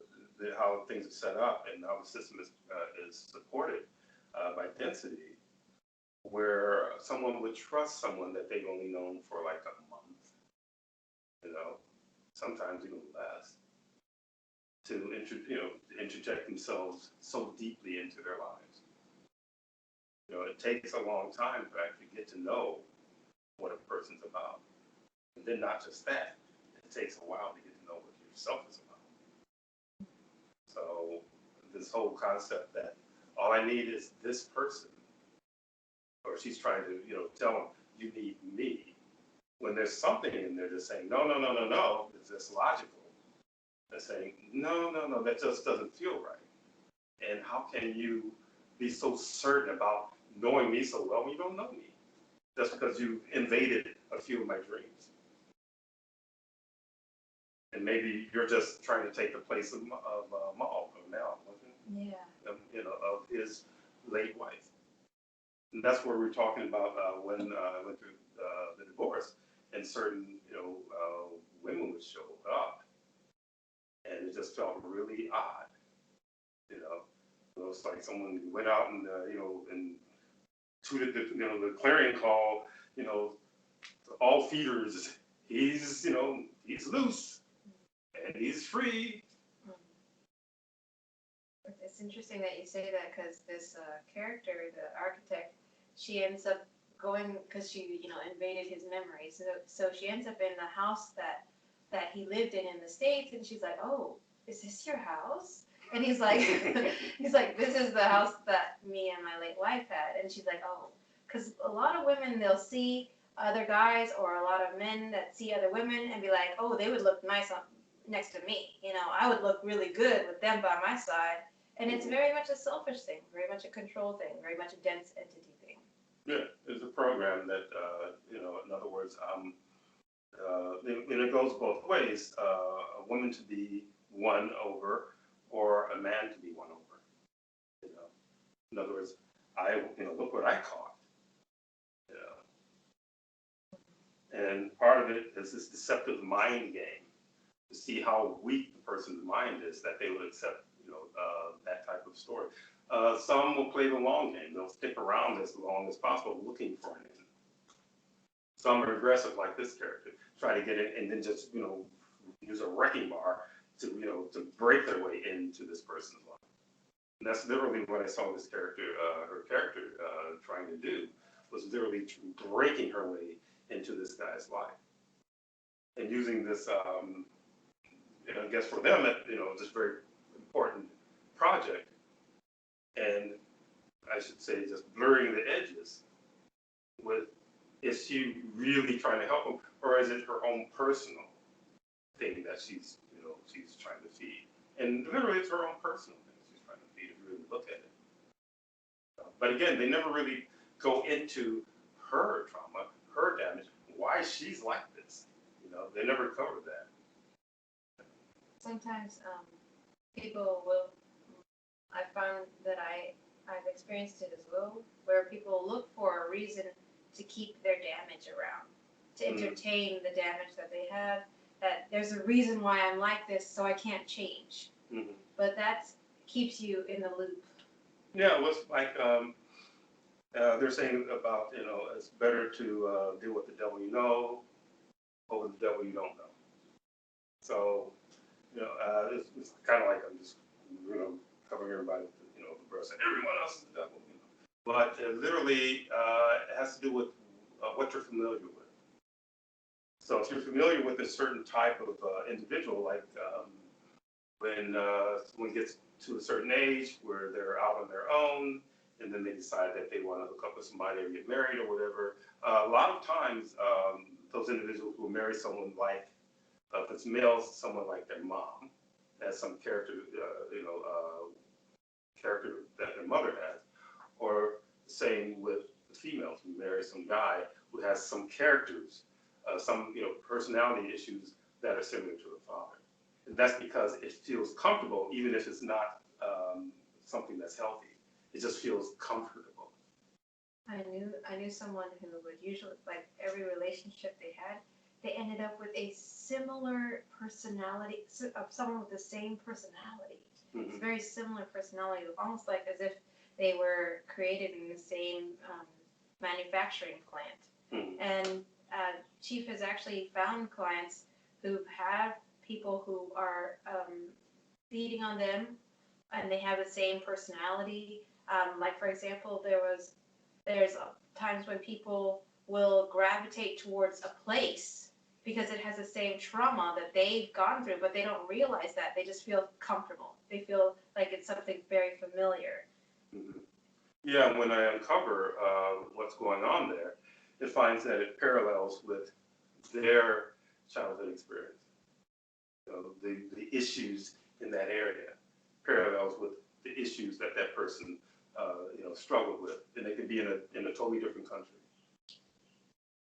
how things are set up and how the system is supported by density, where someone would trust someone that they've only known for like a month, sometimes even less, to interject themselves so deeply into their lives. It takes a long time to actually get to know what a person's about. And then not just that, it takes a while to get to know what yourself is about. So this whole concept that all I need is this person, or she's trying to, tell them, you need me. When there's something in there that's saying, no, it's just logical. They're saying, no, that just doesn't feel right. And how can you be so certain about knowing me so well when you don't know me? Just because you invaded a few of my dreams. And maybe you're just trying to take the place of Mal, wasn't it? Yeah. Of his late wife. And that's where we're talking about when I went through the divorce, and certain, women would show up. And it just felt really odd, It's like someone went out and, and tooted the clarion call, to all feeders, he's loose and he's free. It's interesting that you say that, because this character, the architect, she ends up going, because she, invaded his memories. So she ends up in the house that he lived in the States, and she's like, oh, is this your house? And he's like, this is the house that me and my late wife had. And she's like, oh, because a lot of women, they'll see other guys, or a lot of men that see other women and be like, oh, they would look nice next to me. I would look really good with them by my side. And it's very much a selfish thing, very much a control thing, very much a dense entity thing. Yeah, there's a program that, in other words, and it goes both ways, a woman to be won over, or a man to be won over. In other words, look what I caught. And part of it is this deceptive mind game, to see how weak the person's mind is, that they would accept, that type of story. Some will play the long game. They'll stick around as long as possible looking for an end. Some are aggressive, like this character, try to get in and then just, use a wrecking bar to, to break their way into this person's life. And that's literally what I saw this character, her character, trying to do, was literally breaking her way into this guy's life. And using this, I guess for them, this very important project, and I should say just blurring the edges with, is she really trying to help him, or is it her own personal thing that she's trying to feed? And literally it's her own personal thing she's trying to feed, if you really look at it. But again, they never really go into her trauma, her damage, why she's like this. They never cover that. Sometimes people will, I found that I've experienced it as well, where people look for a reason to keep their damage around, to entertain the damage that they have, that there's a reason why I'm like this, so I can't change. Mm-hmm. But that keeps you in the loop. Yeah, it was like they're saying about, it's better to deal with the devil you know over the devil you don't know. So, it's kind of like I'm just, covering everybody with, the breast, and everyone else is the devil, But literally, it has to do with what you're familiar with. So if you're familiar with a certain type of individual, like when someone gets to a certain age where they're out on their own and then they decide that they want to hook up with somebody or get married or whatever. A lot of times, those individuals will marry someone like, if it's males, someone like their mom, has some character, character that their mother has, or the same with the females who marry some guy who has some characters, some personality issues that are similar to the father. And that's because it feels comfortable, even if it's not something that's healthy. It just feels comfortable. I knew someone who would usually, like every relationship they had, they ended up with a similar personality, of someone with the same personality. Mm-hmm. It's a very similar personality, almost like as if they were created in the same manufacturing plant. Mm-hmm. And Chief has actually found clients who have people who are feeding on them, and they have the same personality. Like for example, there's times when people will gravitate towards a place because it has the same trauma that they've gone through, but they don't realize that. They just feel comfortable. They feel like it's something very familiar. Mm-hmm. Yeah, when I uncover what's going on there, it finds that it parallels with their childhood experience. The issues in that area parallels with the issues that person struggled with, and they could be in a totally different country.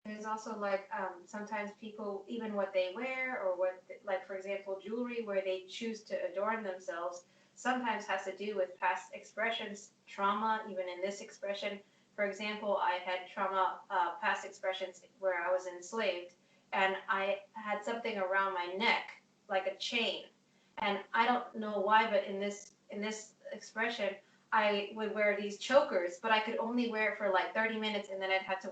There's also like sometimes people, even what they wear or what, like for example, jewelry where they choose to adorn themselves, sometimes has to do with past expressions, trauma, even in this expression. For example, I had trauma, past expressions where I was enslaved, and I had something around my neck, like a chain. And I don't know why, but in this expression, I would wear these chokers, but I could only wear it for like 30 minutes, and then I'd have to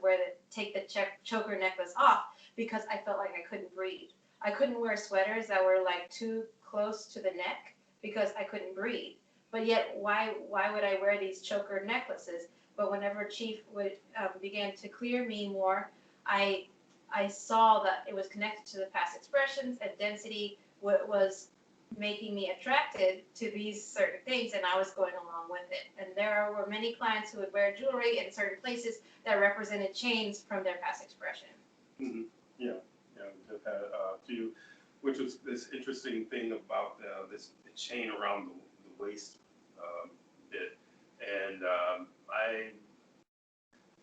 take the choker necklace off because I felt like I couldn't breathe. I couldn't wear sweaters that were like too close to the neck because I couldn't breathe. But yet, why would I wear these choker necklaces? But whenever Chief would began to clear me more, I saw that it was connected to the past expressions, and density was making me attracted to these certain things, and I was going along with it. And there were many clients who would wear jewelry in certain places that represented chains from their past expression. Mm-hmm. Yeah, just had a few, which was this interesting thing about the chain around the waist bit, and I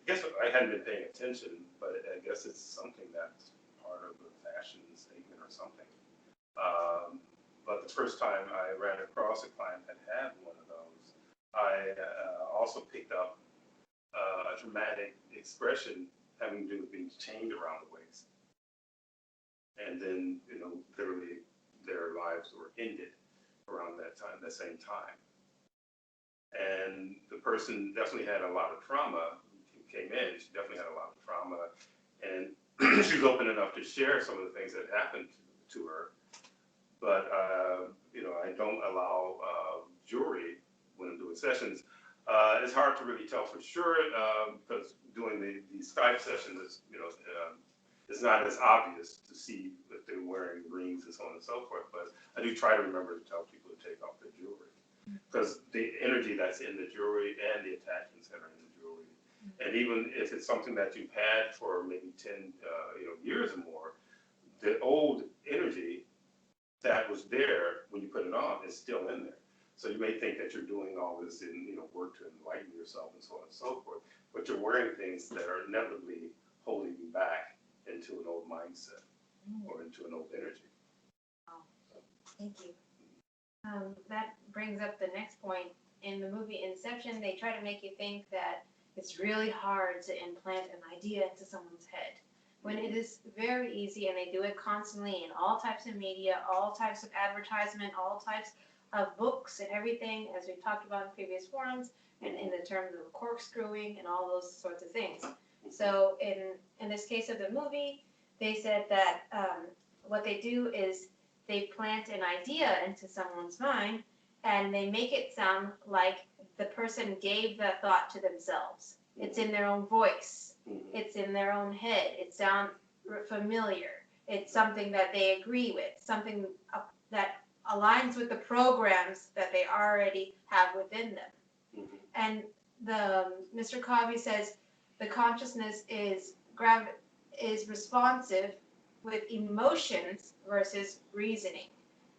guess I hadn't been paying attention, but I guess it's something that's part of the fashion statement or something. But the first time I ran across a client that had one of those, I also picked up a dramatic expression having to do with being chained around the waist. And then, literally their lives were ended around that same time. And the person definitely had a lot of trauma. Who came in, she definitely had a lot of trauma. And she was open enough to share some of the things that happened to her. But, I don't allow jewelry when I'm doing sessions. It's hard to really tell for sure because doing the Skype session is, it's not as obvious to see if they're wearing rings and so on and so forth. But I do try to remember to tell people to take off their jewelry because the energy that's in the jewelry and the attachments that are in the jewelry, and even if it's something that you've had for maybe 10 years or more, the old energy that was there when you put it on is still in there. So you may think that you're doing all this in work to enlighten yourself and so on and so forth, but you're wearing things that are inevitably holding you back into an old mindset or into an old energy. Wow. Thank you. That brings up the next point. In the movie Inception, they try to make you think that it's really hard to implant an idea into someone's head, when it is very easy, and they do it constantly in all types of media, all types of advertisement, all types of books and everything, as we've talked about in previous forums, and in the terms of corkscrewing and all those sorts of things. So in this case of the movie, they said that what they do is they plant an idea into someone's mind, and they make it sound like the person gave that thought to themselves. It's in their own voice. It's in their own head. It sounds familiar. It's something that they agree with, something that aligns with the programs that they already have within them. And Mr. Covey says the consciousness is responsive with emotions versus reasoning.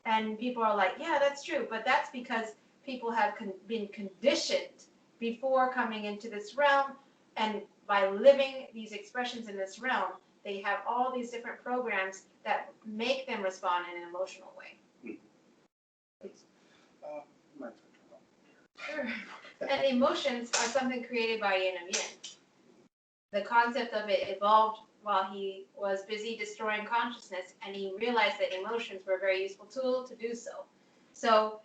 And people are like, yeah, that's true. But that's because people have been conditioned before coming into this realm. And by living these expressions in this realm, they have all these different programs that make them respond in an emotional way. Sure. And emotions are something created by yin and yang. The concept of it evolved while he was busy destroying consciousness, and he realized that emotions were a very useful tool to do so. So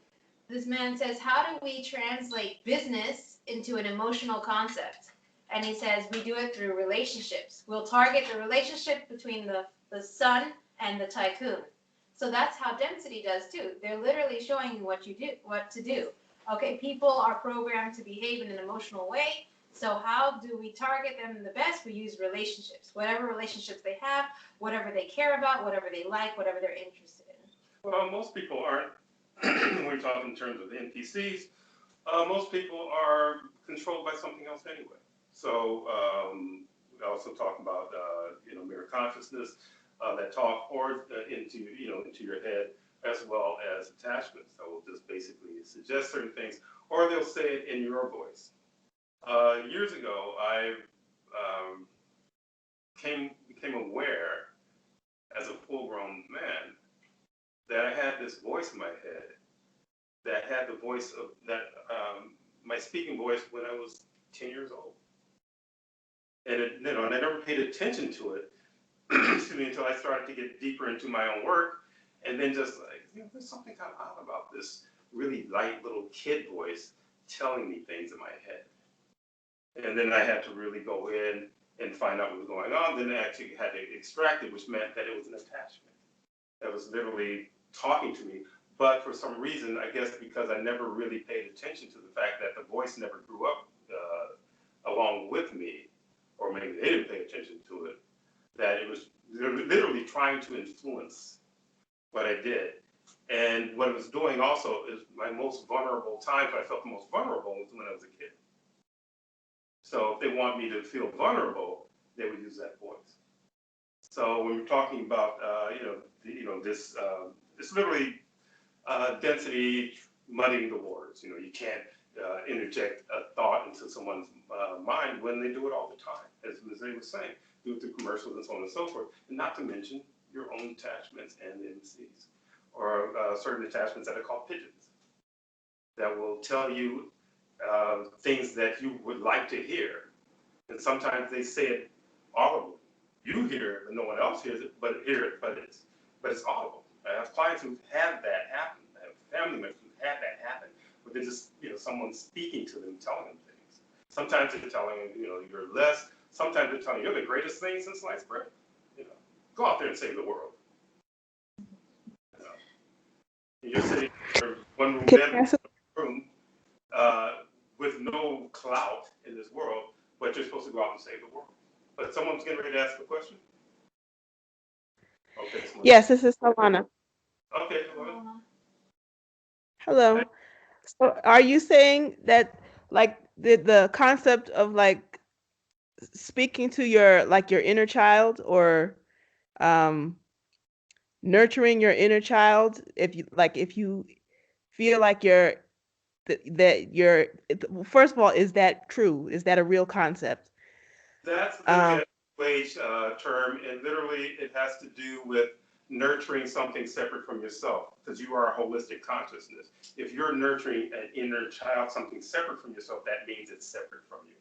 this man says, how do we translate business into an emotional concept? And he says, we do it through relationships. We'll target the relationship between the son and the tycoon. So that's how density does too. They're literally showing you what to do. Okay, people are programmed to behave in an emotional way. So how do we target them the best? We use relationships. Whatever relationships they have, whatever they care about, whatever they like, whatever they're interested in. Well, most people aren't, when we're talking in terms of NPCs, most people are controlled by something else anyway. So we also talk about, mirror consciousness that talk or into your head, as well as attachments that will just basically suggest certain things, or they'll say it in your voice. Years ago, I became aware as a full-grown man that I had this voice in my head that had the voice of my speaking voice when I was 10 years old. And and I never paid attention to it excuse me, until I started to get deeper into my own work. And then just like, there's something kind of odd about this really light little kid voice telling me things in my head. And then I had to really go in and find out what was going on. Then I actually had to extract it, which meant that it was an attachment that was literally talking to me. But for some reason, I guess because I never really paid attention to the fact that the voice never grew up along with me, or maybe they didn't pay attention to it, that it was literally trying to influence what I did. And what it was doing also is my most vulnerable times, when I felt the most vulnerable, was when I was a kid. So if they want me to feel vulnerable, they would use that voice. So when we're talking about, it's literally density muddying the waters. You can't interject a thought into someone's mind when they do it all the time, as Mrs.A was saying, do it through commercials and so on and so forth, and not to mention your own attachments and MCs, or certain attachments that are called pigeons, that will tell you things that you would like to hear. And sometimes they say it audibly. You hear it, but no one else hears it, but it's audible. I have clients who've had that happen. I have family members who've had that happen, but they're just, someone speaking to them, telling them things. Sometimes they're telling them, you're less. Sometimes they're telling you, you're the greatest thing since sliced bread. Go out there and save the world. You're sitting in one room bedroom with no clout in this world, but you're supposed to go out and save the world. But someone's getting ready to ask a question? Okay. Yes, this is Solana. Okay, hello. Hello. So are you saying that like the concept of like speaking to your inner child, or nurturing your inner child, if you feel like first of all, is that true? Is that a real concept? That's a wage term, and literally it has to do with nurturing something separate from yourself, because you are a holistic consciousness. If you're nurturing an inner child, something separate from yourself, that means it's separate from you.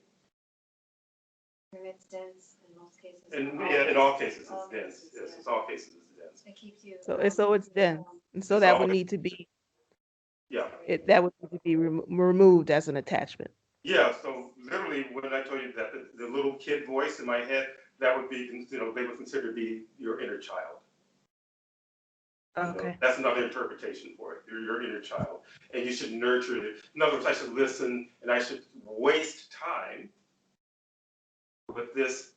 And it's dense in most cases. In all cases it's dense. Yes, in all cases it's dense. It keeps you. So it's dense, and so It's that all- would need to be Yeah. that would need to be removed as an attachment. Yeah, so literally when I told you that the little kid voice in my head, that would be, they would consider to be your inner child. Okay. That's another interpretation for it. You're your inner child, and you should nurture it. In other words, I should listen, and I should waste time with this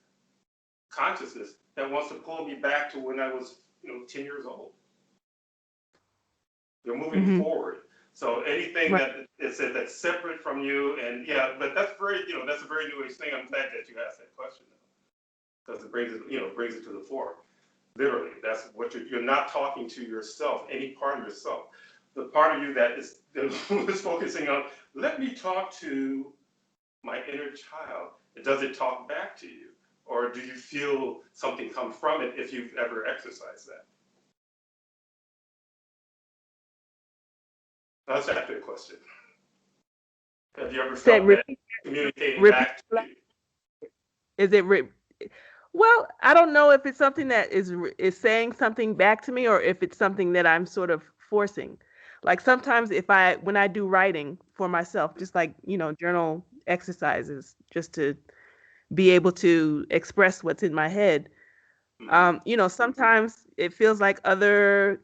consciousness that wants to pull me back to when I was, 10 years old. You're moving forward. So anything Right. that it said that's separate from you, and yeah, but that's very, that's a very new age thing. I'm glad that you asked that question, because it brings it, brings it to the fore. Literally, that's what you're not talking to yourself, any part of yourself. The part of you that is focusing on, let me talk to my inner child. Does it talk back to you? Or do you feel something come from it if you've ever exercised that? That's actually a question. Have you ever felt that communicating back to you? Is it well, I don't know if it's something that is saying something back to me or if it's something that I'm sort of forcing. Like sometimes when I do writing for myself, just like, journal exercises, just to be able to express what's in my head. Sometimes it feels like other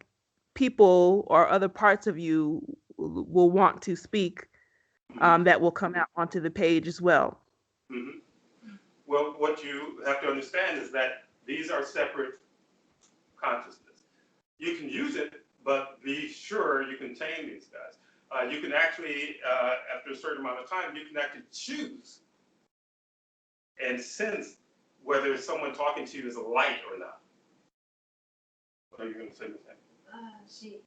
people or other parts of you will want to speak, that will come out onto the page as well. Mm-hmm. Well, what you have to understand is that these are separate consciousness. You can use it, but be sure you contain these guys. You can actually, after a certain amount of time, you can actually choose and sense whether someone talking to you is a light or not. What are you going to say, Ms.A?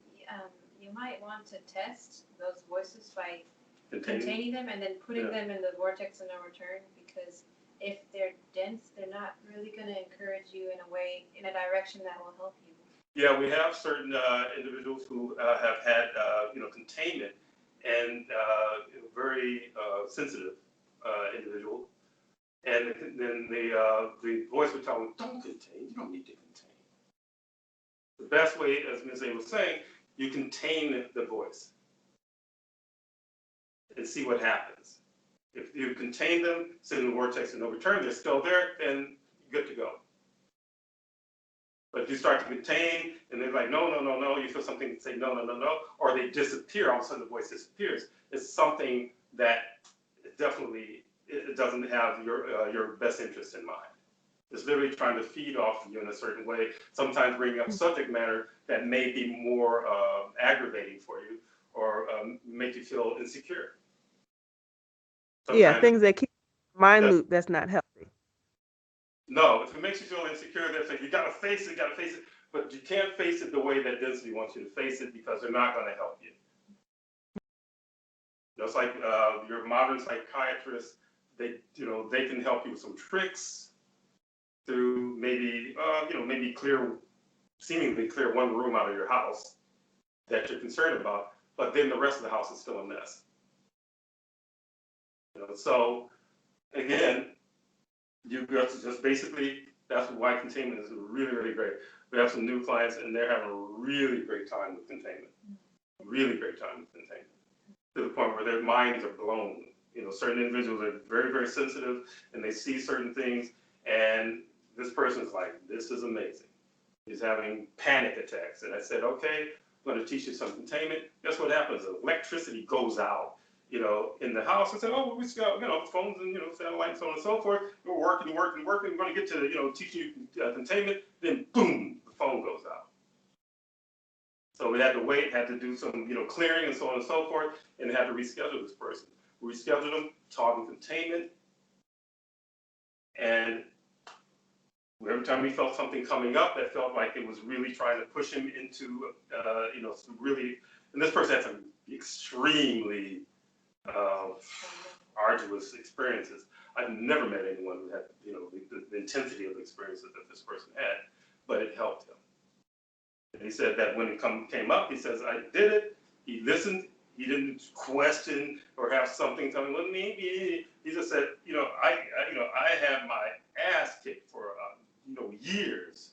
You might want to test those voices by containing them and then putting them in the vortex of no return, because if they're dense, they're not really going to encourage you in a direction that will help you. Yeah, we have certain individuals who have had, containment, and very sensitive individual. And then the voice would tell them, don't contain, you don't need to contain. The best way, as Ms.A was saying, you contain the voice and see what happens. If you contain them, send the vortex and no return, they're still there, then good to go. But if you start to contain and they're like, no, no, no, no, you feel something say no, no, no, no, or they disappear, all of a sudden the voice disappears, it's something that definitely it doesn't have your best interest in mind. It's literally trying to feed off of you in a certain way, sometimes bringing up subject matter that may be more aggravating for you or make you feel insecure. Sometimes things that keep mind loop, that's not healthy. No, if it makes you feel insecure, that's like, you gotta face it, but you can't face it the way that density wants you to face it, because they're not gonna help you. Just like your modern psychiatrists, they can help you with some tricks through maybe, maybe seemingly clear one room out of your house that you're concerned about, but then the rest of the house is still a mess. So again, you just basically, that's why containment is really, really great. We have some new clients and they're having a really great time with containment. Really great time with containment. To the point where their minds are blown. Certain individuals are very, very sensitive and they see certain things, and this person's like, this is amazing. He's having panic attacks. And I said, okay, I'm going to teach you some containment. Guess what happens? Electricity goes out, in the house. I said, oh, we got, phones and, satellites, so on and so forth. We're working. We're going to get to, teaching you containment. Then boom, the phone goes out. So we had to wait, had to do some, clearing and so on and so forth, and had to reschedule this person. We rescheduled them, taught him containment, and every time he felt something coming up that felt like it was really trying to push him into, some really, and this person had some extremely arduous experiences. I've never met anyone who had, the intensity of the experiences that this person had, but it helped him. And he said that when it came up, he says, I did it. He listened. He didn't question or have something tell me, well, maybe. He just said, I had my ass kicked for, years.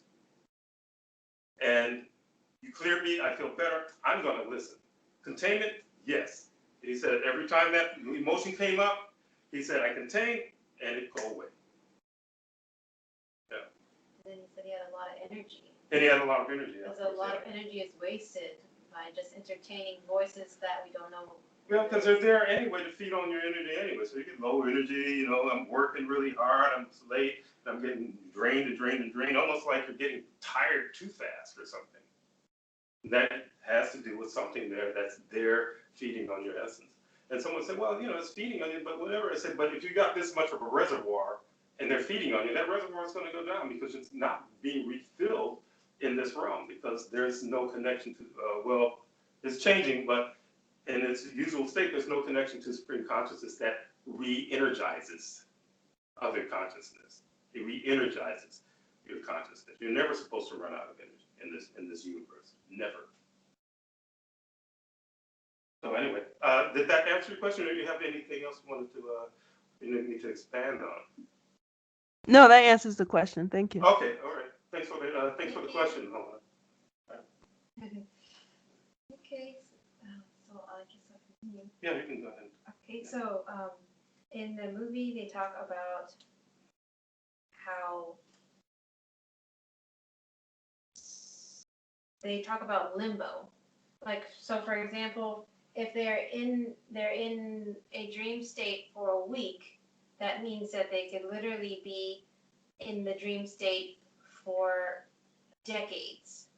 And you cleared me. I feel better. I'm going to listen. Containment, yes. He said every time that emotion came up, he said, I contained, and it go away. Yeah. And then he said he had a lot of energy. And he had a lot of energy. Because a lot of energy is wasted by just entertaining voices that we don't know. Well, because they're there anyway to feed on your energy anyway. So you get low energy, I'm working really hard, I'm late, and I'm getting drained, almost like you're getting tired too fast or something. That has to do with something there that's there feeding on your essence. And someone said, well, it's feeding on you, but whatever. I said, but if you got this much of a reservoir and they're feeding on you, that reservoir is going to go down because it's not being refilled in this realm because there's no connection to, it's changing, but in its usual state, there's no connection to supreme consciousness that re-energizes other consciousness. It re-energizes your consciousness. You're never supposed to run out of energy in this universe. Never. So anyway, did that answer your question, or do you have anything else you need me to expand on? No, that answers the question. Thank you. Okay, all right. Thanks for the question. Okay, so I guess I'll continue. Yeah, you can go ahead. Okay, so in the movie they talk about how they talk about limbo. Like, so for example, if they're in a dream state for a week, that means that they could literally be in the dream state for decades.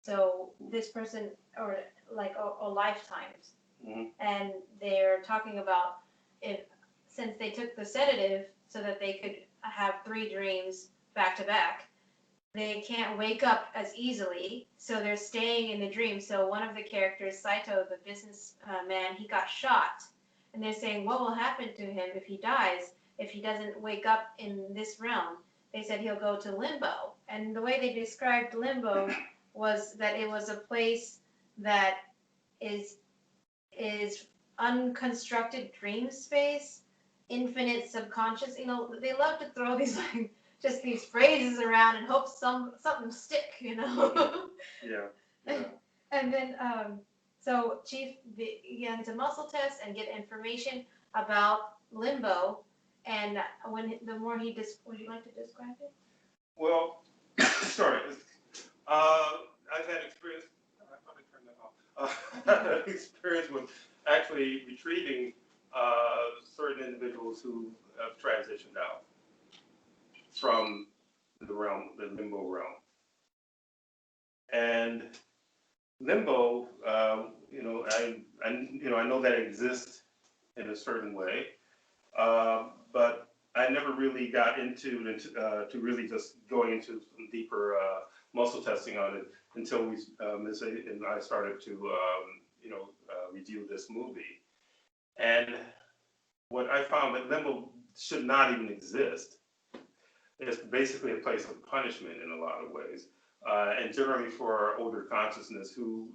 So this person, or like a lifetimes. Mm-hmm. And they're talking about since they took the sedative so that they could have 3 dreams back to back, they can't wake up as easily, so they're staying in the dream. So one of the characters, Saito, the businessman, he got shot, and they're saying, what will happen to him if he dies, if he doesn't wake up in this realm? They said he'll go to limbo. And the way they described limbo was that it was a place that is unconstructed dream space, infinite subconscious. They love to throw these just these phrases around and hope something stick. Yeah. And then so Chief began to muscle test and get information about limbo. And the more would you like to describe it? Well, sorry. I've had experience. I probably turned that off. I've had experience with actually retrieving certain individuals who have transitioned out from the limbo realm. And limbo, I know that it exists in a certain way, but I never really got into to really just going into some deeper muscle testing on it until Mrs.A. and I started to review this movie. And what I found that limbo should not even exist. It's basically a place of punishment in a lot of ways, and generally for older consciousness who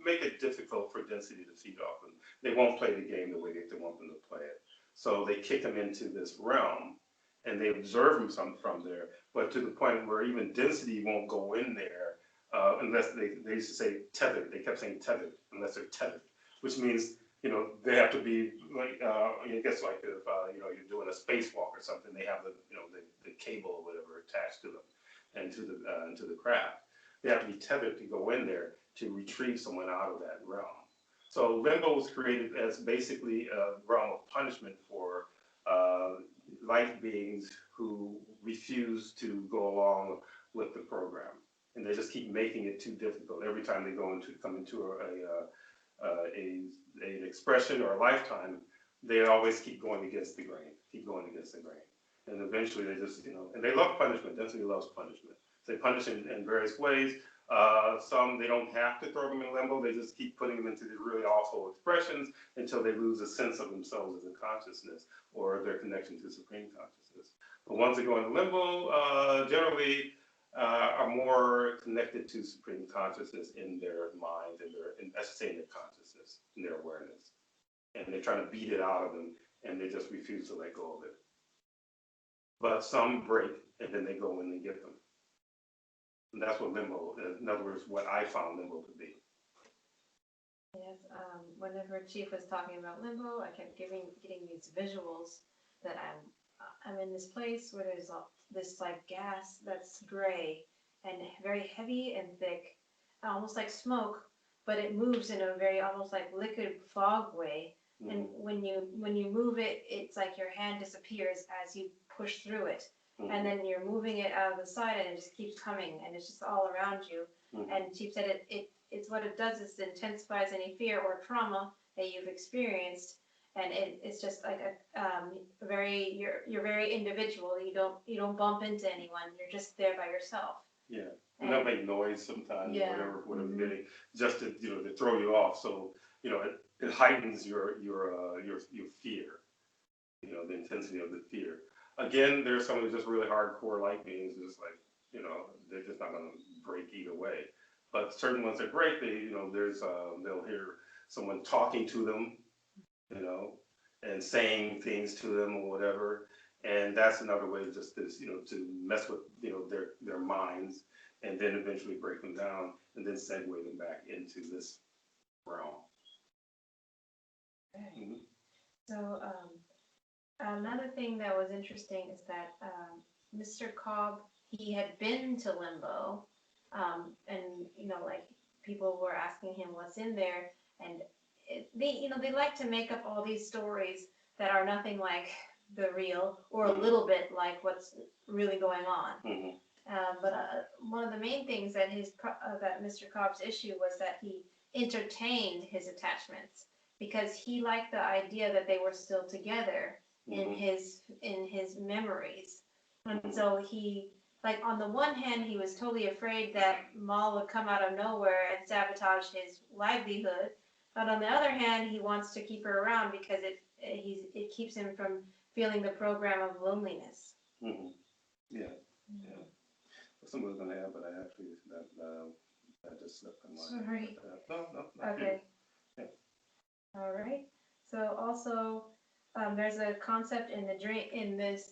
make it difficult for density to feed off them. They won't play the game the way they want them to play it. So they kick them into this realm, and they observe them from there, but to the point where even density won't go in there unless they used to say tethered. They kept saying tethered, unless they're tethered, which means they have to be like I guess like if you're doing a spacewalk or something, they have the cable or whatever attached to them and to the craft. They have to be tethered to go in there to retrieve someone out of that realm. So limbo was created as basically a realm of punishment for life beings who refuse to go along with the program, and they just keep making it too difficult every time they come into an expression or a lifetime. They always keep going against the grain, and eventually they just and they love punishment. Density loves punishment. So they punish in various ways. Some they don't have to throw them in limbo. They just keep putting them into these really awful expressions until they lose a sense of themselves as a consciousness or their connection to supreme consciousness. The ones that go into limbo generally are more connected to supreme consciousness in their mind and I should say in their consciousness, in their awareness. And they're trying to beat it out of them, and they just refuse to let go of it. But some break, and then they go in and get them. And that's what limbo, in other words, what I found limbo to be. Yes, whenever Chief was talking about limbo, I kept getting these visuals that I'm in this place where there's this like gas that's gray and very heavy and thick, almost like smoke, but it moves in a very almost like liquid fog way. Mm-hmm. And when you move it, it's like your hand disappears as you push through it. Mm-hmm. And then you're moving it out of the side and it just keeps coming and it's just all around you. Mm-hmm. And Chief said it's what it does is it intensifies any fear or trauma that you've experienced, and it's just like a very you're very individual. You don't bump into anyone. You're just there by yourself. Yeah, and they'll make noise sometimes, Yeah. whatever getting, just to to throw you off. So it heightens your fear, the intensity of the fear. Again, there's some who's just really hardcore like me, is just like they're just not going to break either way. But certain ones are great. They'll hear someone talking to them, and saying things to them or whatever. And that's another way just to mess with, their minds, and then eventually break them down and then segue them back into this realm. Okay. Mm-hmm. So another thing that was interesting is that Mr. Cobb, he had been to limbo, and like people were asking him what's in there, and they like to make up all these stories that are nothing like the real, or a little bit like what's really going on. Mm-hmm. But one of the main things that that Mr. Cobb's issue was that he entertained his attachments because he liked the idea that they were still together in his memories. And so he, like, on the one hand, he was totally afraid that Mal would come out of nowhere and sabotage his livelihood. But on the other hand, he wants to keep her around because it keeps him from feeling the program of loneliness. Mm-hmm. Yeah. Someone's gonna have, but I actually that just slipped my mind. Sorry. No. Okay. Yeah. All right. So also, there's a concept in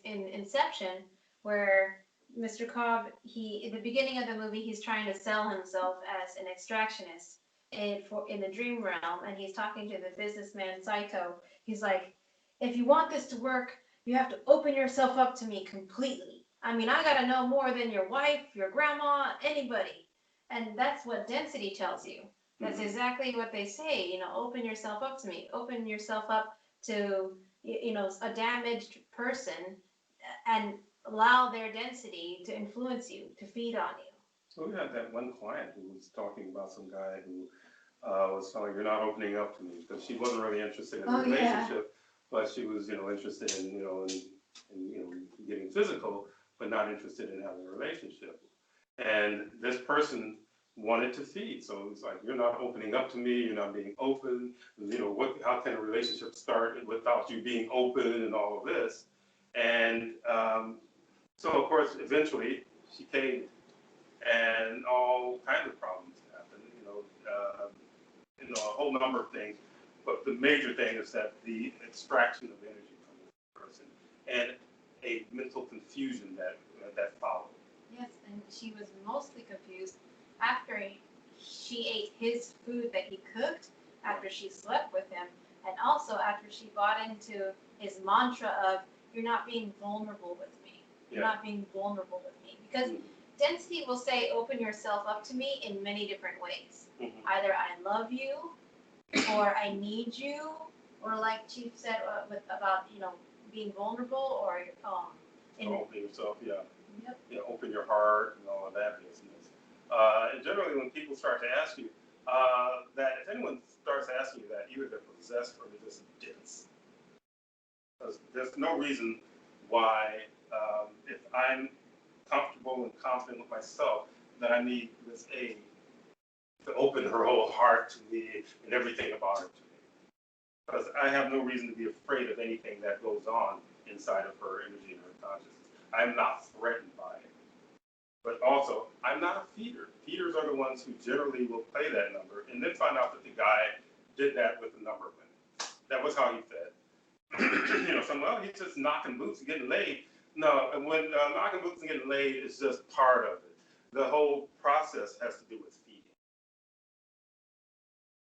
in Inception where Mr. Cobb, in the beginning of the movie, he's trying to sell himself as an extractionist in the dream realm, and he's talking to the businessman Saito. He's like, if you want this to work, you have to open yourself up to me completely. I mean, I gotta know more than your wife, your grandma, anybody. And that's what density tells you. That's exactly what they say, open yourself up to me. Open yourself up to, a damaged person, and allow their density to influence you, to feed on you. So we had that one client who was talking about some guy who was telling her, you're not opening up to me, because she wasn't really interested in a relationship, but she was, interested in, in getting physical, but not interested in having a relationship. And this person wanted to feed, so it's like, you're not opening up to me, you're not being open. How can a relationship start without you being open and all of this? And so of course, eventually she caved, and all kinds of problems happened. A whole number of things. But the major thing is that the extraction of energy from this person and a mental confusion that followed. Yes, and she was mostly confused after she ate his food that he cooked, after she slept with him, and also after she bought into his mantra of, you're not being vulnerable with me. You're not being vulnerable with me. Because density will say, open yourself up to me in many different ways. Either I love you, or I need you, or like Chief said about being vulnerable, or Open yourself, Yep. Open your heart and all of that business. And generally, when people start to ask you if anyone starts asking you that, either they're possessed or they're just dense. There's no reason why, if I'm comfortable and confident with myself, that I need Mrs.A to open her whole heart to me and everything about her to me. Because I have no reason to be afraid of anything that goes on inside of her energy and her consciousness. I'm not threatened by it. But also, I'm not a feeder. Feeders are the ones who generally will play that number and then find out that the guy did that with a number of women. That was how he fed. He's just knocking boots and getting laid. No, and when knocking boots and getting laid is just part of it. The whole process has to do with feeding.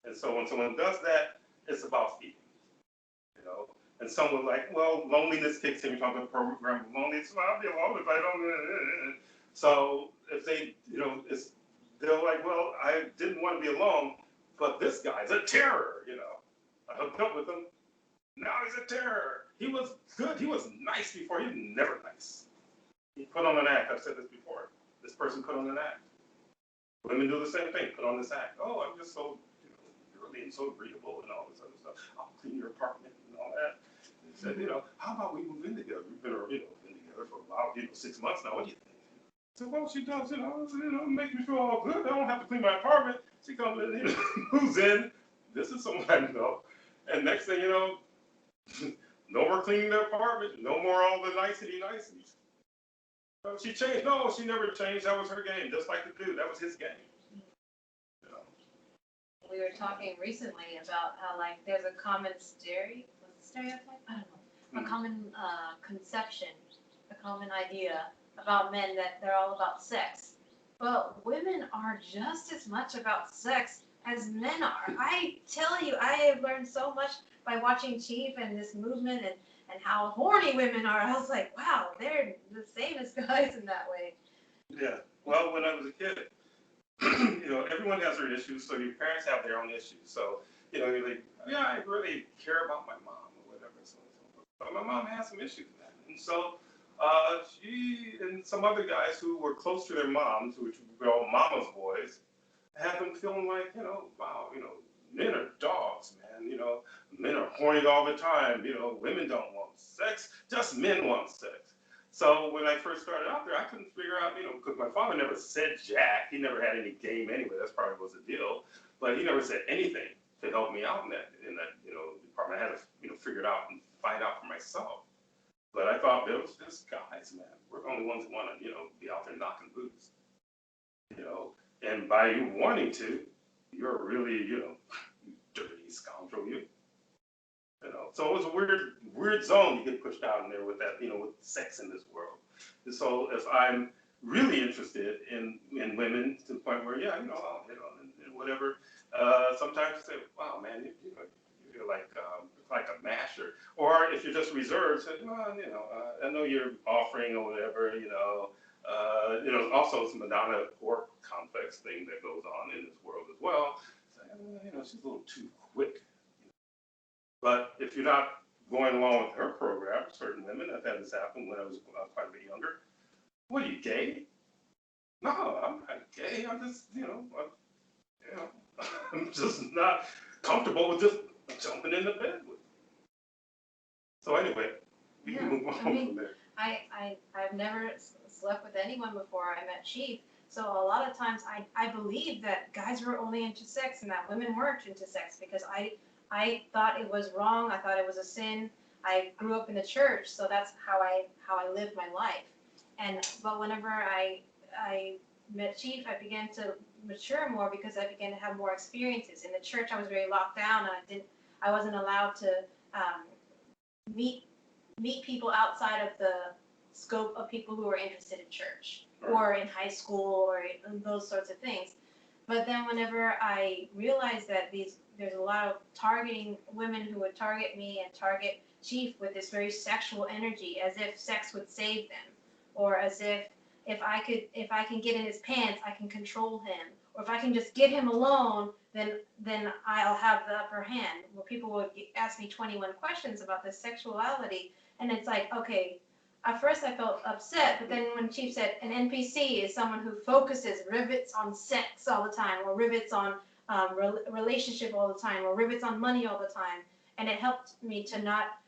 And so when someone does that, it's about feeding. And someone like, well, loneliness kicks in. You're talking about the program of loneliness. Well, I'll be alone if I don't. So if they, they're like, well, I didn't want to be alone, but this guy's a terror. I hooked up with him. Now he's a terror. He was good. He was nice before. He was never nice. He put on an act. I've said this before. This person put on an act. Women do the same thing. Put on this act. Oh, I'm just so, lovely and so agreeable and all this other stuff. I'll clean your apartment and all that. And he said, how about we move in together? We've been, been together for about, 6 months now. What do you think? So, well, she does, make me feel all good. I don't have to clean my apartment. She comes in, moves in. This is someone I know. And next thing you know, no more cleaning the apartment, no more all the niceties. So she changed. No, she never changed. That was her game, just like the dude. That was his game. We were talking recently about how, like, there's a common stereotype? I don't know. A common conception, a common idea about men that they're all about sex. But women are just as much about sex as men are. I tell you, I have learned so much by watching Chief and this movement and how horny women are. I was like, wow, they're the same as guys in that way. Yeah. Well, when I was a kid, everyone has their issues, so your parents have their own issues. So, you're like, yeah, I really care about my mom or whatever. So. But my mom has some issues with that. And so she and some other guys who were close to their moms, which we call mama's boys, have them feeling like, wow, men are dogs, man. Men are horny all the time. Women don't want sex, just men want sex. So when I first started out there, I couldn't figure out, because my father never said jack. He never had any game anyway. That's probably was the deal. But he never said anything to help me out in that department. I had to figure it out and find out for myself. But I thought there was just guys, man. We're the only ones who want to, be out there knocking boots. And by you wanting to, you're really, dirty scoundrel, you. So it was a weird zone you get pushed out in there with that, with sex in this world. And so if I'm really interested in women to the point where, I'll hit on and whatever, sometimes you say, wow, man, you're like a masher. Or if you're just reserved, say, well, I know you're offering or whatever, also some Madonna pork complex thing that goes on in this world as well. So, she's a little too quick. But if you're not going along with her program, certain women, I've had this happen when I was quite a bit younger. What are you, gay? No, I'm not gay. I'm just, I'm just not comfortable with just jumping in the bed with. So anyway, we can move on from there. I've never slept with anyone before I met Chief. So a lot of times I believed that guys were only into sex and that women weren't into sex because I thought it was wrong. I thought it was a sin. I grew up in the church, so that's how I lived my life. But whenever I met Chief, I began to mature more because I began to have more experiences. In the church, I was very locked down, and I wasn't allowed to meet people outside of the scope of people who were interested in church or in high school or in those sorts of things. But then whenever I realized that there's a lot of targeting women who would target me and target Chief with this very sexual energy, as if sex would save them, or as if I can get in his pants, I can control him, or if I can just get him alone, then I'll have the upper hand. Well, people would ask me 21 questions about this sexuality, and it's like, okay, at first I felt upset, but then when Chief said an NPC is someone who focuses, rivets on sex all the time, or rivets on relationship all the time, or rivets on money all the time, and it helped me to not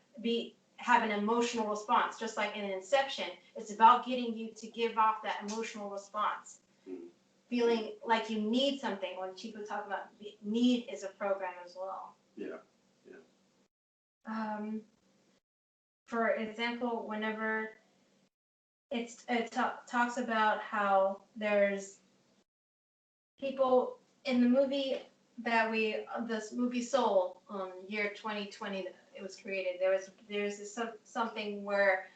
have an emotional response. Just like in Inception, it's about getting you to give off that emotional response, feeling like you need something. When Chief was talking about need is a program as well. Yeah. For example, whenever it talks about how there's people in the movie this movie Soul, year 2020, it was created. There's something where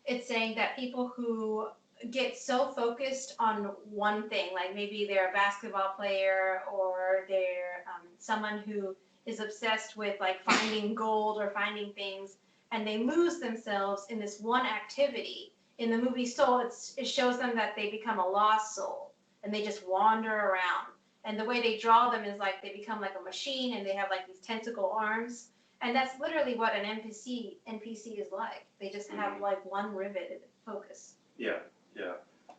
it's saying that people who get so focused on one thing, like maybe they're a basketball player or they're someone who is obsessed with like finding gold or finding things, and they lose themselves in this one activity. In the movie Soul, it shows them that they become a lost soul and they just wander around. And the way they draw them is like they become like a machine and they have like these tentacle arms. And that's literally what an NPC is like. They just have like one riveted focus. Yeah.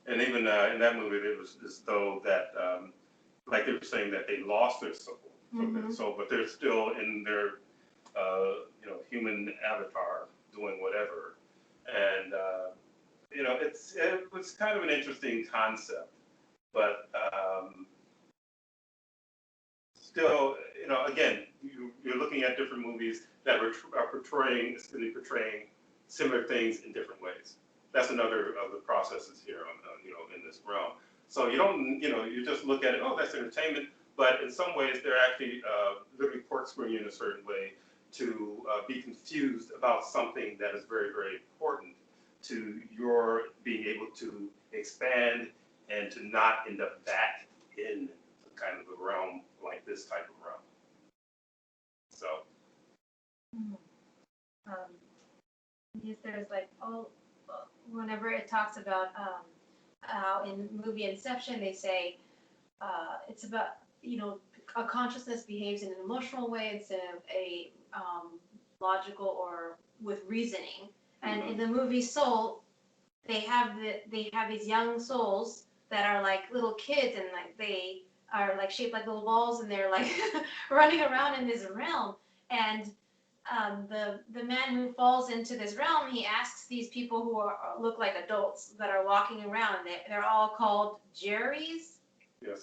And even in that movie, it was as though that, like they were saying that they lost their soul. Mhm. So, but they're still in their, human avatar doing whatever. And, it was kind of an interesting concept, but still, again, you're looking at different movies that are portraying similar things in different ways. That's another of the processes here in this realm. So you don't, you just look at it, oh, that's entertainment, but in some ways they're actually literally corkscrewing you in a certain way to be confused about something that is very, very important to your being able to expand and to not end up back in kind of a realm like this type of realm. So. Yes, there's like whenever it talks about how in movie Inception they say it's about a consciousness behaves in an emotional way instead of a logical or with reasoning. And in the movie Soul, they have these young souls that are like little kids, and like they are like shaped like little balls, and they're like running around in this realm. And the man who falls into this realm, he asks these people who look like adults that are walking around. They're all called Jerrys.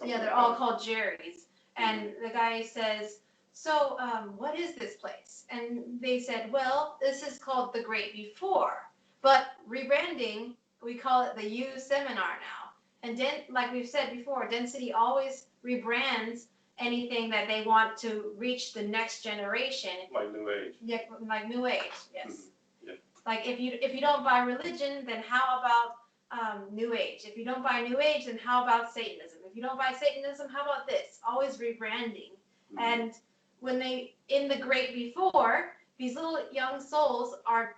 Yeah, they're all called Jerrys. And the guy says, so what is this place? And they said, well, this is called the Great Before. But rebranding, we call it the U Seminar now. And like we've said before, Density always rebrands anything that they want to reach the next generation. Like New Age. Yeah, like New Age, yes. Mm-hmm. Yeah. Like if you don't buy religion, then how about New Age? If you don't buy New Age, then how about Satanism? If you don't buy Satanism, how about this? Always rebranding. Mm-hmm. And when in the Great Before, these little young souls are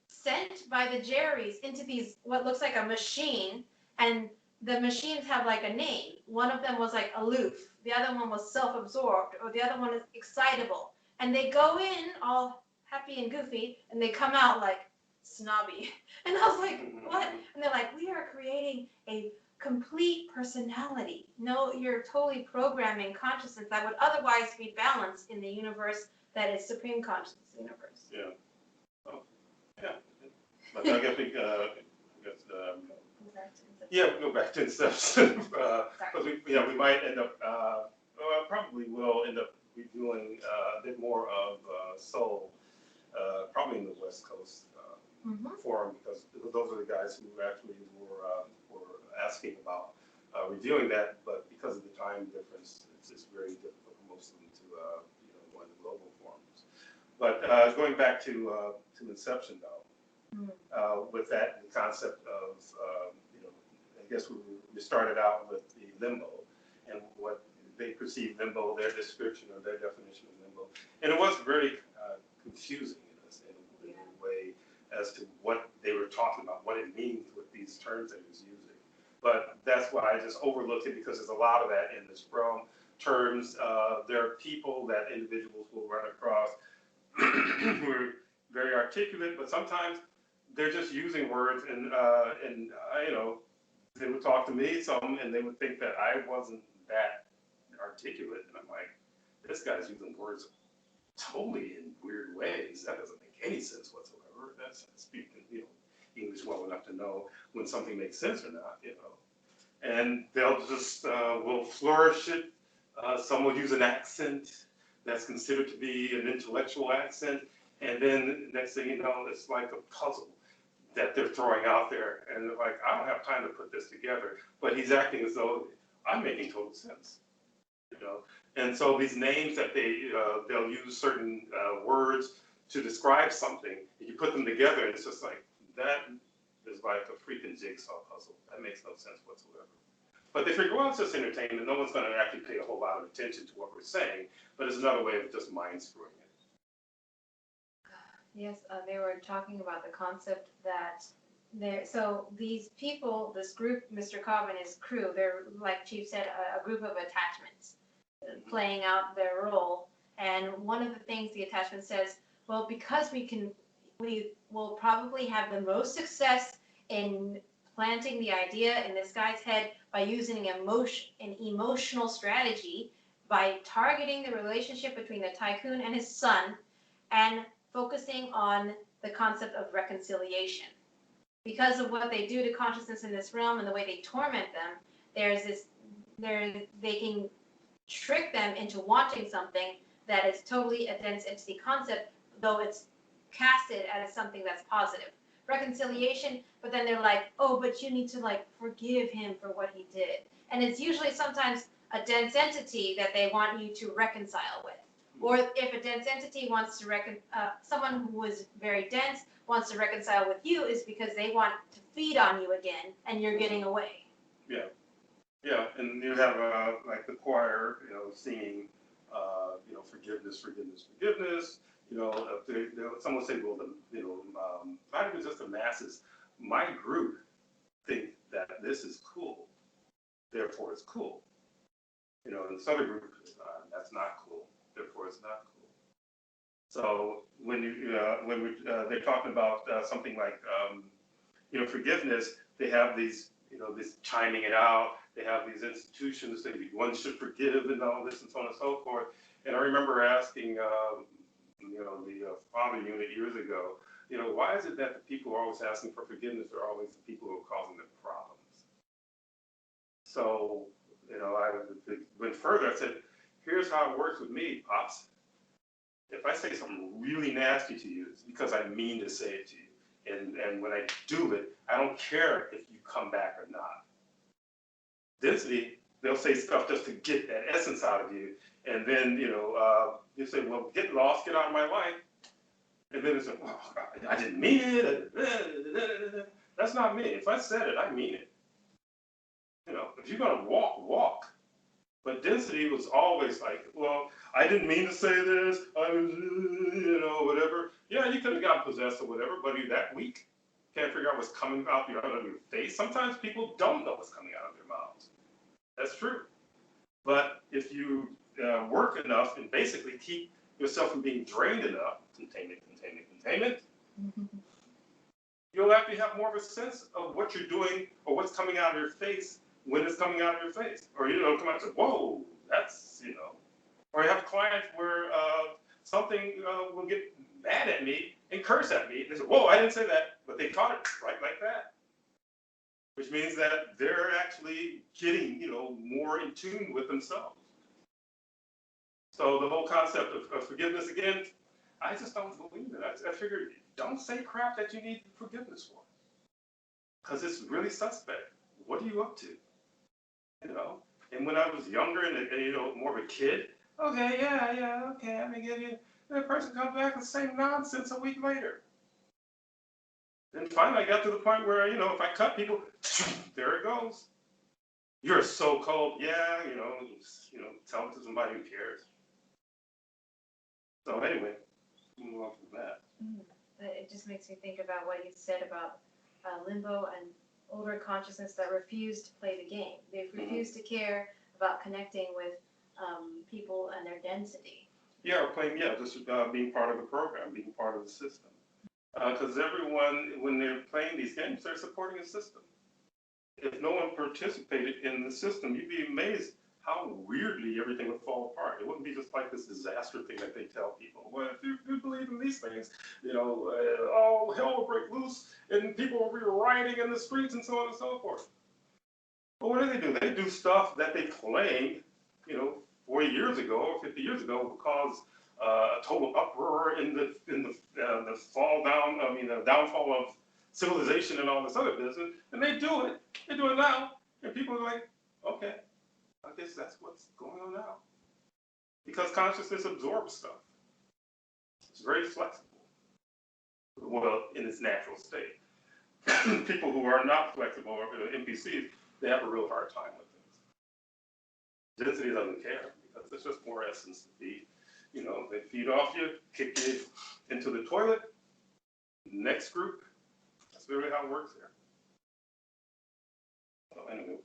sent by the Jerrys into these, what looks like a machine, and the machines have like a name. One of them was like aloof, the other one was self-absorbed, or the other one is excitable. And they go in all happy and goofy, and they come out like snobby. And I was like, what? And they're like, we are creating a complete personality. No, you're totally programming consciousness that would otherwise be balanced in the universe that is supreme consciousness universe. Yeah. Oh, yeah. But I guess we go back to Inception. Because we might end up, probably will end up reviewing a bit more of Soul, probably in the West Coast forum, because those are the guys who actually were asking about reviewing that, but because of the time difference, it's very difficult for most of them to go into global forums. But going back to Inception, though, with that, the concept of, I guess we started out with the limbo and what they perceive limbo, their description or their definition of limbo. And it was very confusing in a way as to what they were talking about, what it means with these terms that he was using. But that's why I just overlooked it, because there's a lot of that in this realm. Terms, there are people that individuals will run across who are very articulate, but sometimes they're just using words, and they would talk to me and they would think that I wasn't that articulate, and I'm like, this guy's using words totally in weird ways. That doesn't make any sense whatsoever. That's speaking, English well enough to know when something makes sense or not, And they'll just will flourish it. Some will use an accent that's considered to be an intellectual accent, and then next thing you know, it's like a puzzle that they're throwing out there, and they're like, I don't have time to put this together, but he's acting as though I'm making total sense, And so these names that they'll use certain words to describe something, and you put them together, and it's just like, that is like a freaking jigsaw puzzle. That makes no sense whatsoever. But they figure, well, it's just entertainment. No one's going to actually pay a whole lot of attention to what we're saying, but it's another way of just mind screwing it. Yes, they were talking about the concept that so these people, this group, Mr. Cobb and his crew, they're, like Chief said, a group of attachments playing out their role. And one of the things the attachment says, well, because we will probably have the most success in planting the idea in this guy's head by using an emotional strategy, by targeting the relationship between the tycoon and his son and focusing on the concept of reconciliation. Because of what they do to consciousness in this realm and the way they torment them, they can trick them into wanting something that is totally a dense entity concept, though it's casted as something that's positive. Reconciliation, but then they're like, oh, but you need to like forgive him for what he did. And it's usually sometimes a dense entity that they want you to reconcile with. Or if a dense entity wants to someone who is very dense wants to reconcile with you, is because they want to feed on you again, and you're getting away. Yeah, yeah, and you have like the choir, singing, forgiveness, forgiveness, forgiveness. Someone say, well, not even just the masses. My group think that this is cool, therefore it's cool. And this other group, that's not cool, therefore it's not cool. So when they're talking about something like forgiveness, they have these this chiming it out. They have these institutions that one should forgive and all this and so on and so forth. And I remember asking the father unit years ago, why is it that the people who are always asking for forgiveness are always the people who are causing the problems? So I went further. I said, here's how it works with me, Pops. If I say something really nasty to you, it's because I mean to say it to you. And when I do it, I don't care if you come back or not. Density, they'll say stuff just to get that essence out of you. And then, you say, well, get lost, get out of my life. And then it's like, well, I didn't mean it. That's not me. If I said it, I mean it. If you're going to walk, walk. But density was always like, well, I didn't mean to say this, I was, whatever. Yeah, you could have gotten possessed or whatever, but you're that weak. Can't figure out what's coming out of your face. Sometimes people don't know what's coming out of their mouths. That's true. But if you work enough and basically keep yourself from being drained enough, containment, you'll actually have more of a sense of what you're doing or what's coming out of your face when it's coming out of your face. Or, come out and say, whoa, that's, Or I have clients where something will get mad at me and curse at me. And they say, whoa, I didn't say that. But they caught it right like that. Which means that they're actually getting, more in tune with themselves. So the whole concept of forgiveness, again, I just don't believe it. I figured, don't say crap that you need forgiveness for. Because it's really suspect. What are you up to? And when I was younger and more of a kid, okay, okay, I mean, give you, the person comes back with the same nonsense a week later. Then finally I got to the point where, if I cut people, there it goes. You're so cold. Yeah, tell it to somebody who cares. So anyway, move on from that. It just makes me think about what you said about limbo and older consciousness that refuse to play the game. They refuse to care about connecting with people and their density. Yeah, or playing, just being part of the program, being part of the system. Because everyone, when they're playing these games, they're supporting a system. If no one participated in the system, you'd be amazed how weirdly everything would fall apart. It wouldn't be just like this disaster thing that they tell people. Well, if you believe in these things, all hell will break loose and people will be rioting in the streets and so on and so forth. But what do? They do stuff that they claim, 40 years ago or 50 years ago would cause a total uproar in the the downfall of civilization and all this other business, and they do it. They do it now, and people are like, okay, I guess that's what's going on now. Because consciousness absorbs stuff. It's very flexible. Well, in its natural state. People who are not flexible, or NPCs, they have a real hard time with things. Density doesn't care because it's just more essence to feed. They feed off you, kick you into the toilet. Next group. That's really how it works here. So anyway.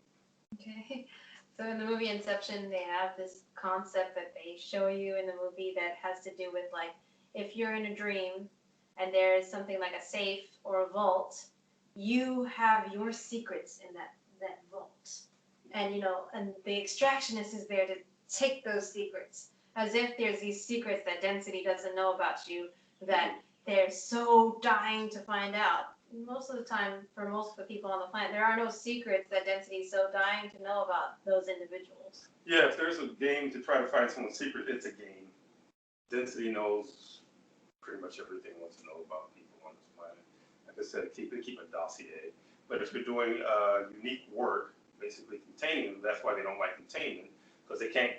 Okay. So in the movie Inception, they have this concept that they show you in the movie that has to do with like if you're in a dream and there's something like a safe or a vault, you have your secrets in that vault. And and the extractionist is there to take those secrets, as if there's these secrets that density doesn't know about you, that they're so dying to find out. Most of the time, for most of the people on the planet, there are no secrets that density is so dying to know about those individuals. Yeah, if there's a game to try to find someone's secret, it's a game. Density knows pretty much everything it wants to know about people on this planet. Like I said, keep a dossier. But if you're doing unique work, basically containing them, that's why they don't like containment, because they can't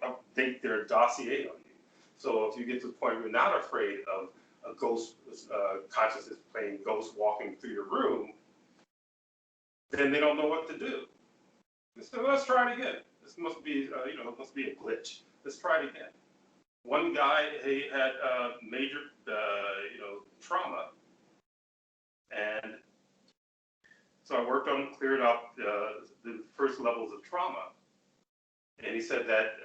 update their dossier on you. So if you get to the point where you're not afraid of a ghost consciousness playing ghost walking through your room, then they don't know what to do. So let's try it again. This must be, it must be a glitch. Let's try it again. One guy, he had major, trauma, and so I worked on cleared up the first levels of trauma, and he said that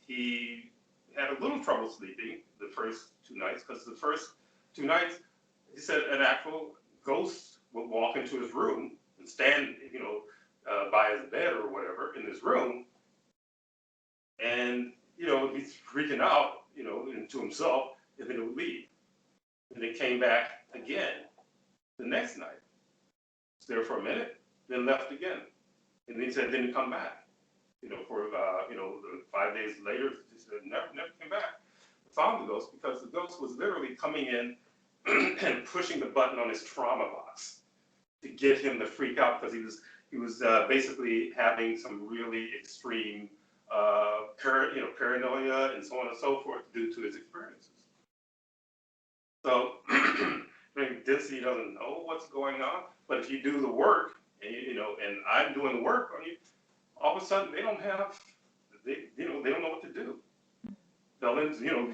he had a little trouble sleeping the first 2 nights, because the first 2 nights, he said an actual ghost would walk into his room and stand, by his bed or whatever in his room, and he's freaking out, into himself, and then he would leave, and it came back again the next night. Was there for a minute, then left again, and then he said didn't come back. For 5 days later, he said never came back. I found the ghost because the ghost was literally coming in and pushing the button on his trauma box to get him to freak out, because he was basically having some really extreme paranoia and so on and so forth due to his experiences. So density doesn't know what's going on, but if you do the work, and and I'm doing the work on you, all of a sudden they don't know what to do. They'll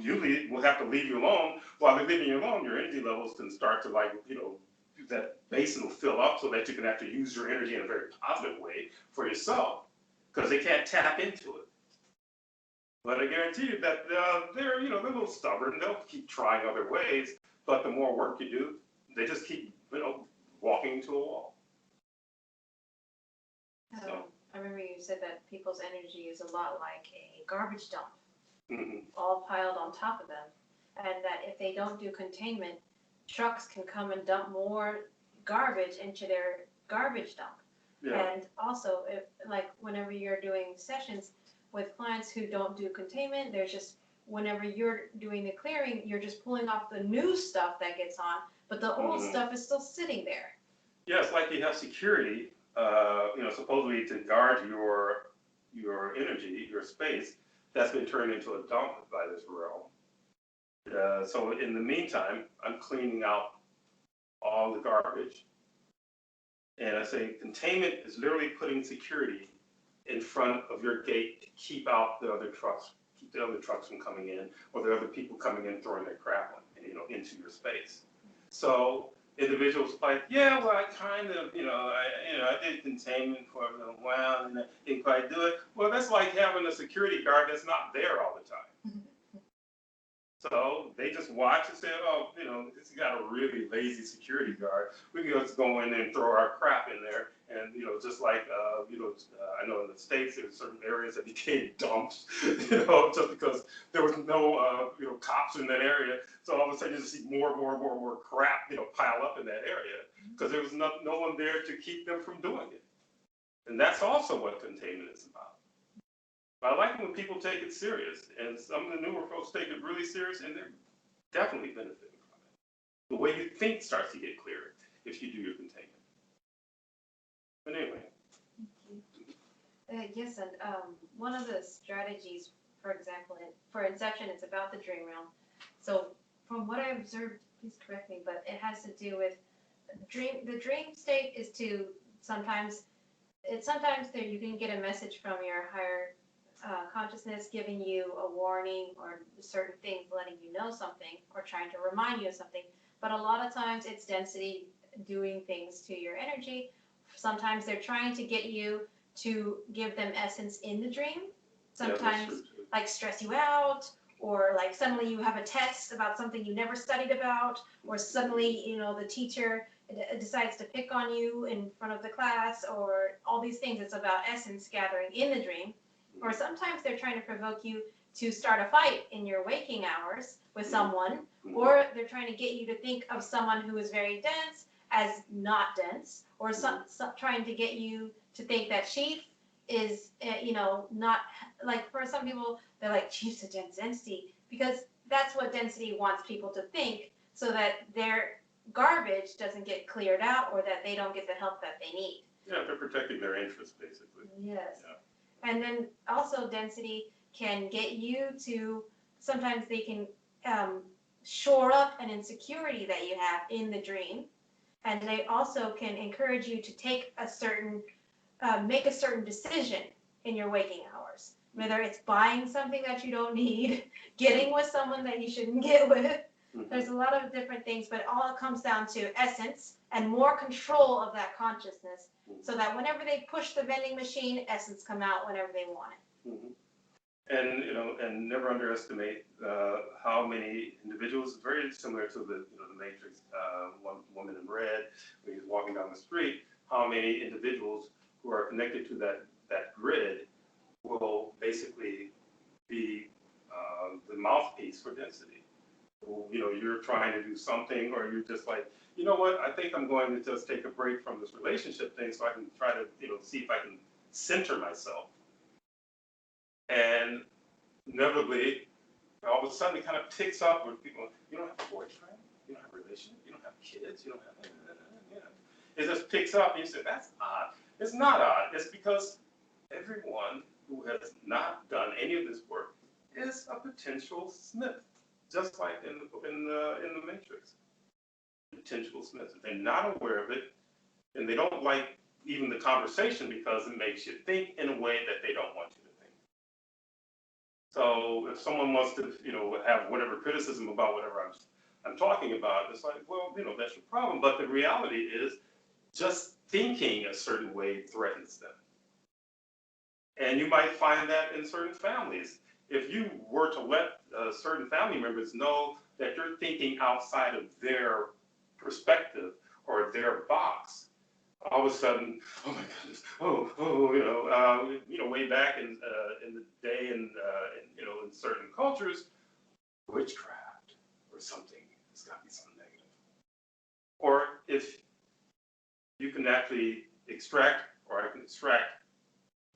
usually will have to leave you alone. While they're leaving you alone, your energy levels can start to that basin will fill up so that you can actually use your energy in a very positive way for yourself, because they can't tap into it. But I guarantee you that they're a little stubborn. They'll keep trying other ways, but the more work you do, they just keep walking into a wall. So. I remember you said that people's energy is a lot like a garbage dump, Mm-hmm. all piled on top of them, and that if they don't do containment, trucks can come and dump more garbage into their garbage dump. Yeah. And also, if whenever you're doing sessions with clients who don't do containment, there's just, whenever you're doing the clearing, you're just pulling off the new stuff that gets on, but the old stuff is still sitting there. Yeah, it's like you have security, supposedly to guard your energy, your space, that's been turned into a dump by this realm. So in the meantime, I'm cleaning out all the garbage. And I say containment is literally putting security in front of your gate to keep out the other trucks, keep the other trucks from coming in, or the other people coming in throwing their crap into your space. So individuals like, yeah, well, I kind of, I did containment for a little while and I didn't quite do it. Well, that's like having a security guard that's not there all the time. So they just watch and say, oh, this got a really lazy security guard. We can just go in there and throw our crap in there. And, just like, I know in the States, there's certain areas that became dumps, just because there was no, cops in that area. So all of a sudden you just see more crap, pile up in that area because there was no one there to keep them from doing it. And that's also what containment is about. But I like it when people take it serious, and some of the newer folks take it really serious, and they're definitely benefiting from it. The way you think starts to get clearer if you do your containment. But anyway. Yes, and one of the strategies, for example, for Inception, it's about the dream realm. So from what I observed, please correct me, but it has to do with the dream state is to sometimes there you can get a message from your higher consciousness giving you a warning or certain things, letting you know something or trying to remind you of something. But a lot of times it's density doing things to your energy. Sometimes they're trying to get you to give them essence in the dream. Sometimes like stress you out, or like suddenly you have a test about something you never studied about, or suddenly, the teacher decides to pick on you in front of the class, or all these things. It's about essence gathering in the dream. Or sometimes they're trying to provoke you to start a fight in your waking hours with someone, or they're trying to get you to think of someone who is very dense as not dense, or trying to get you to think that chief is, not, like for some people, they're like, chief's a dense entity, because that's what density wants people to think, so that their garbage doesn't get cleared out, or that they don't get the help that they need. Yeah, they're protecting their interests, basically. Yes. Yeah. And then also density can get you to, sometimes they can shore up an insecurity that you have in the dream. And they also can encourage you to take make a certain decision in your waking hours. Whether it's buying something that you don't need, getting with someone that you shouldn't get with. There's a lot of different things, but all comes down to essence and more control of that consciousness, so that whenever they push the vending machine, essence come out whenever they want it. And and never underestimate how many individuals, very similar to the Matrix, one woman in red, when he's walking down the street, how many individuals who are connected to that grid will basically be the mouthpiece for density. You're trying to do something, or you're just like, you know what, I think I'm going to just take a break from this relationship thing so I can try to, see if I can center myself. And inevitably, all of a sudden it kind of picks up with people, you don't have a boyfriend, you don't have a relationship, you don't have kids, you don't have, it just picks up and you say, that's odd. It's not odd, it's because everyone who has not done any of this work is a potential Smith, just like in the Matrix. Potential Smiths. If they're not aware of it, and they don't like even the conversation because it makes you think in a way that they don't want you to think. So if someone wants to, have whatever criticism about whatever I'm talking about, it's like, well, that's your problem. But the reality is, just thinking a certain way threatens them. And you might find that in certain families. If you were to let certain family members know that you're thinking outside of their perspective or their box, all of a sudden, oh my goodness, way back in the day, in certain cultures, witchcraft or something, it's got to be something negative. Or if you can actually extract, or I can extract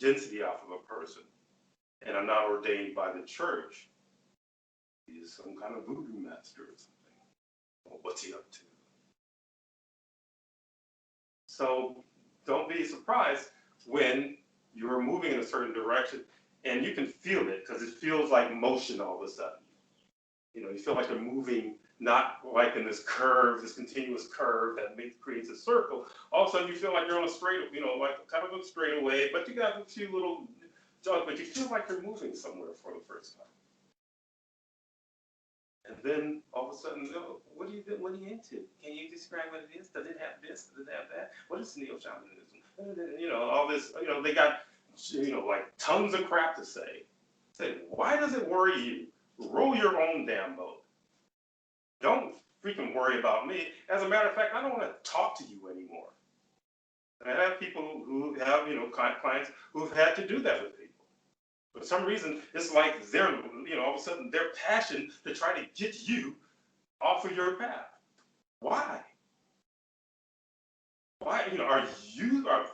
density off of a person, and I'm not ordained by the church, he's some kind of voodoo master or something. Well, what's he up to? So don't be surprised when you're moving in a certain direction and you can feel it, because it feels like motion all of a sudden. You feel like you're moving, not like in this curve, this continuous curve that creates a circle. All of a sudden you feel like you're on a straight, like kind of a straightaway, but you got a few little jumps, but you feel like you're moving somewhere for the first time. And then all of a sudden, what are you into? Can you describe what it is? Does it have this? Does it have that? What is Neo Shamanism? All this, they got, like tons of crap to say. Say, why does it worry you? Row your own damn boat. Don't freaking worry about me. As a matter of fact, I don't want to talk to you anymore. And I have people who have, clients who've had to do that with people. For some reason, it's like they're, all of a sudden their passion to try to get you off of your path. Why? Why, are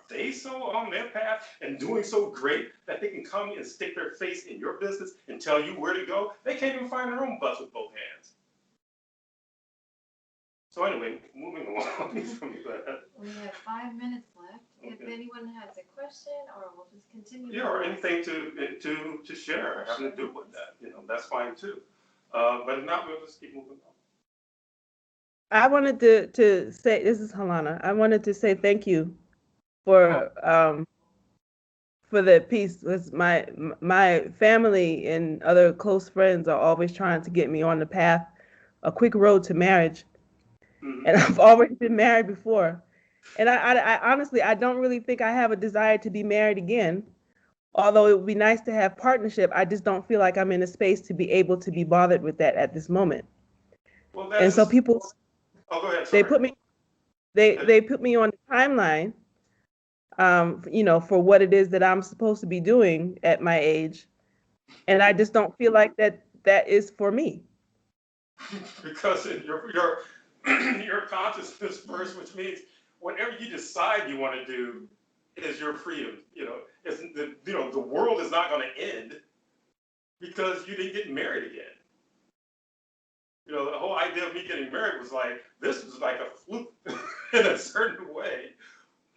they so on their path and doing so great that they can come and stick their face in your business and tell you where to go? They can't even find their own butts with both hands. So anyway, moving along from that. We have 5 minutes left. Okay. If anyone has a question, or we'll just continue. Yeah, or anything to share having to do with that, that's fine too. But if not, we'll just keep moving on. I wanted to say, this is Halana. I wanted to say thank you for the piece. Because my family and other close friends are always trying to get me on the path, a quick road to marriage. Mm-hmm. And I've already been married before. And I honestly, I don't really think I have a desire to be married again. Although it would be nice to have partnership, I just don't feel like I'm in a space to be able to be bothered with that at this moment. Well, and so people, go ahead, they put me on the timeline for what it is that I'm supposed to be doing at my age. And I just don't feel like that is for me. Because your consciousness first, which means whatever you decide you want to do is your freedom. The world is not going to end because you didn't get married again. The whole idea of me getting married was like, this was like a fluke in a certain way.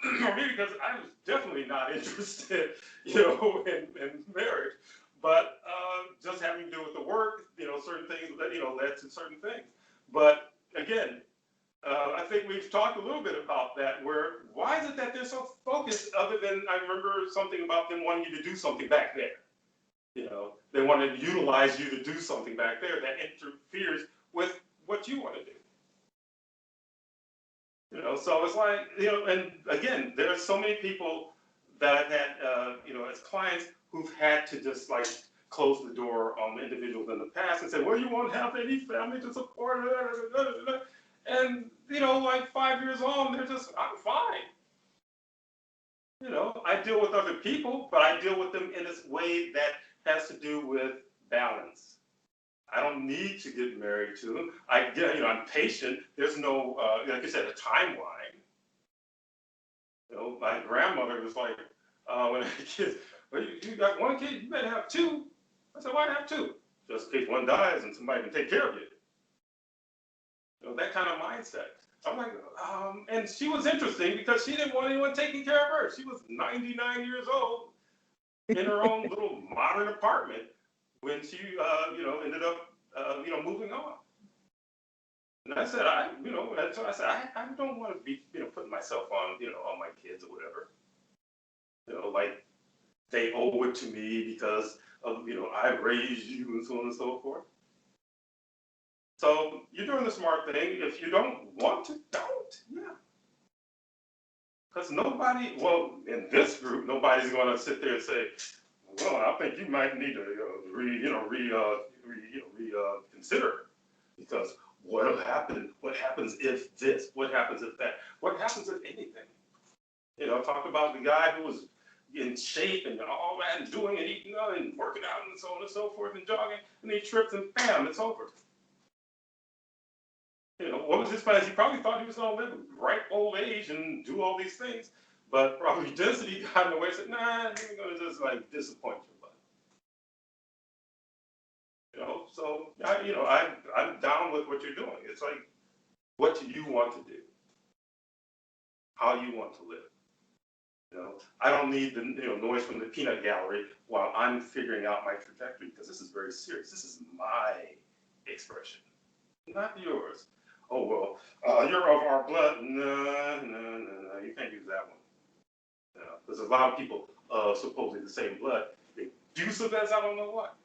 Or maybe because I was definitely not interested, in marriage. But just having to do with the work, certain things that, led to certain things. But again, I think we've talked a little bit about that, why is it that they're so focused, other than I remember something about them wanting you to do something back there. They want to utilize you to do something back there that interferes with what you want to do. So it's like, and again, there are so many people that I've had, as clients who've had to just like close the door on individuals in the past and say, well, you won't have any family to support, and, like 5 years on, they're just, I'm fine. I deal with other people, but I deal with them in this way that has to do with balance. I don't need to get married to them. I'm patient. There's no, like you said, a timeline. My grandmother was like, when I had kids, well, you got one kid, you better have two. I said, why have two? Just in case one dies and somebody can take care of you. That kind of mindset. I'm like, and she was interesting because she didn't want anyone taking care of her. She was 99 years old in her own little modern apartment when she, ended up, moving on. And I said, I don't want to be, putting myself on, on my kids or whatever. Like they owe it to me because of, I raised you and so on and so forth. So you're doing the smart thing. If you don't want to, don't. Yeah. Because in this group, nobody's going to sit there and say, well, I think you might need to reconsider, because what happens if this? What happens if that? What happens if anything? I talked about the guy who was in shape and all that and doing and eating and working out and so on and so forth and jogging, and he trips and bam, it's over. What was his plan? He probably thought he was going to live a ripe old age and do all these things, but probably density got in the way and said, nah, you're going to just like disappoint your life. So I'm down with what you're doing. It's like, what do you want to do? How you want to live? I don't need the noise from the peanut gallery while I'm figuring out my trajectory, because this is very serious. This is my expression, not yours. Oh, well, you're of our blood. No, you can't use that one. Because a lot of people supposedly the same blood, they do some as I don't know what.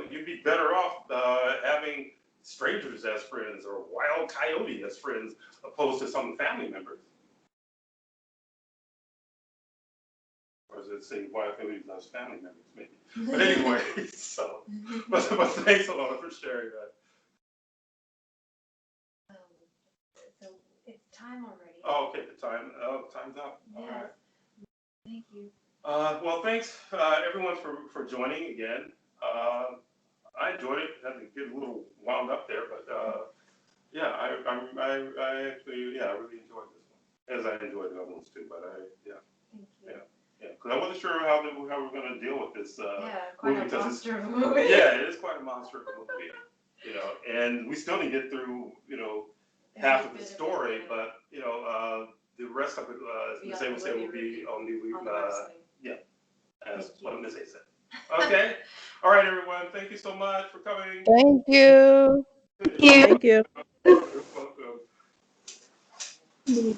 You'd be better off having strangers as friends or wild coyote as friends opposed to some family members. Or does it say wild coyote as family members, maybe? But anyway, but thanks a lot for sharing that. So it's time already. Oh, okay, time's up. Yeah. All right. Thank you. Well, thanks everyone for joining again. I enjoyed it. Had to get a little wound up there, but yeah, I actually I really enjoyed this one, as I enjoyed the other ones too. But Thank you. yeah, because I wasn't sure how we're going to deal with this quite movie, a monster of a movie. Yeah, it is quite a monster of a movie. And we still didn't get through half of the story, but the rest of it, as Mrs.A would say, will be on the as what Mrs.A said. Okay. All right, everyone. Thank you so much for coming. Thank you. Thank you. You're welcome.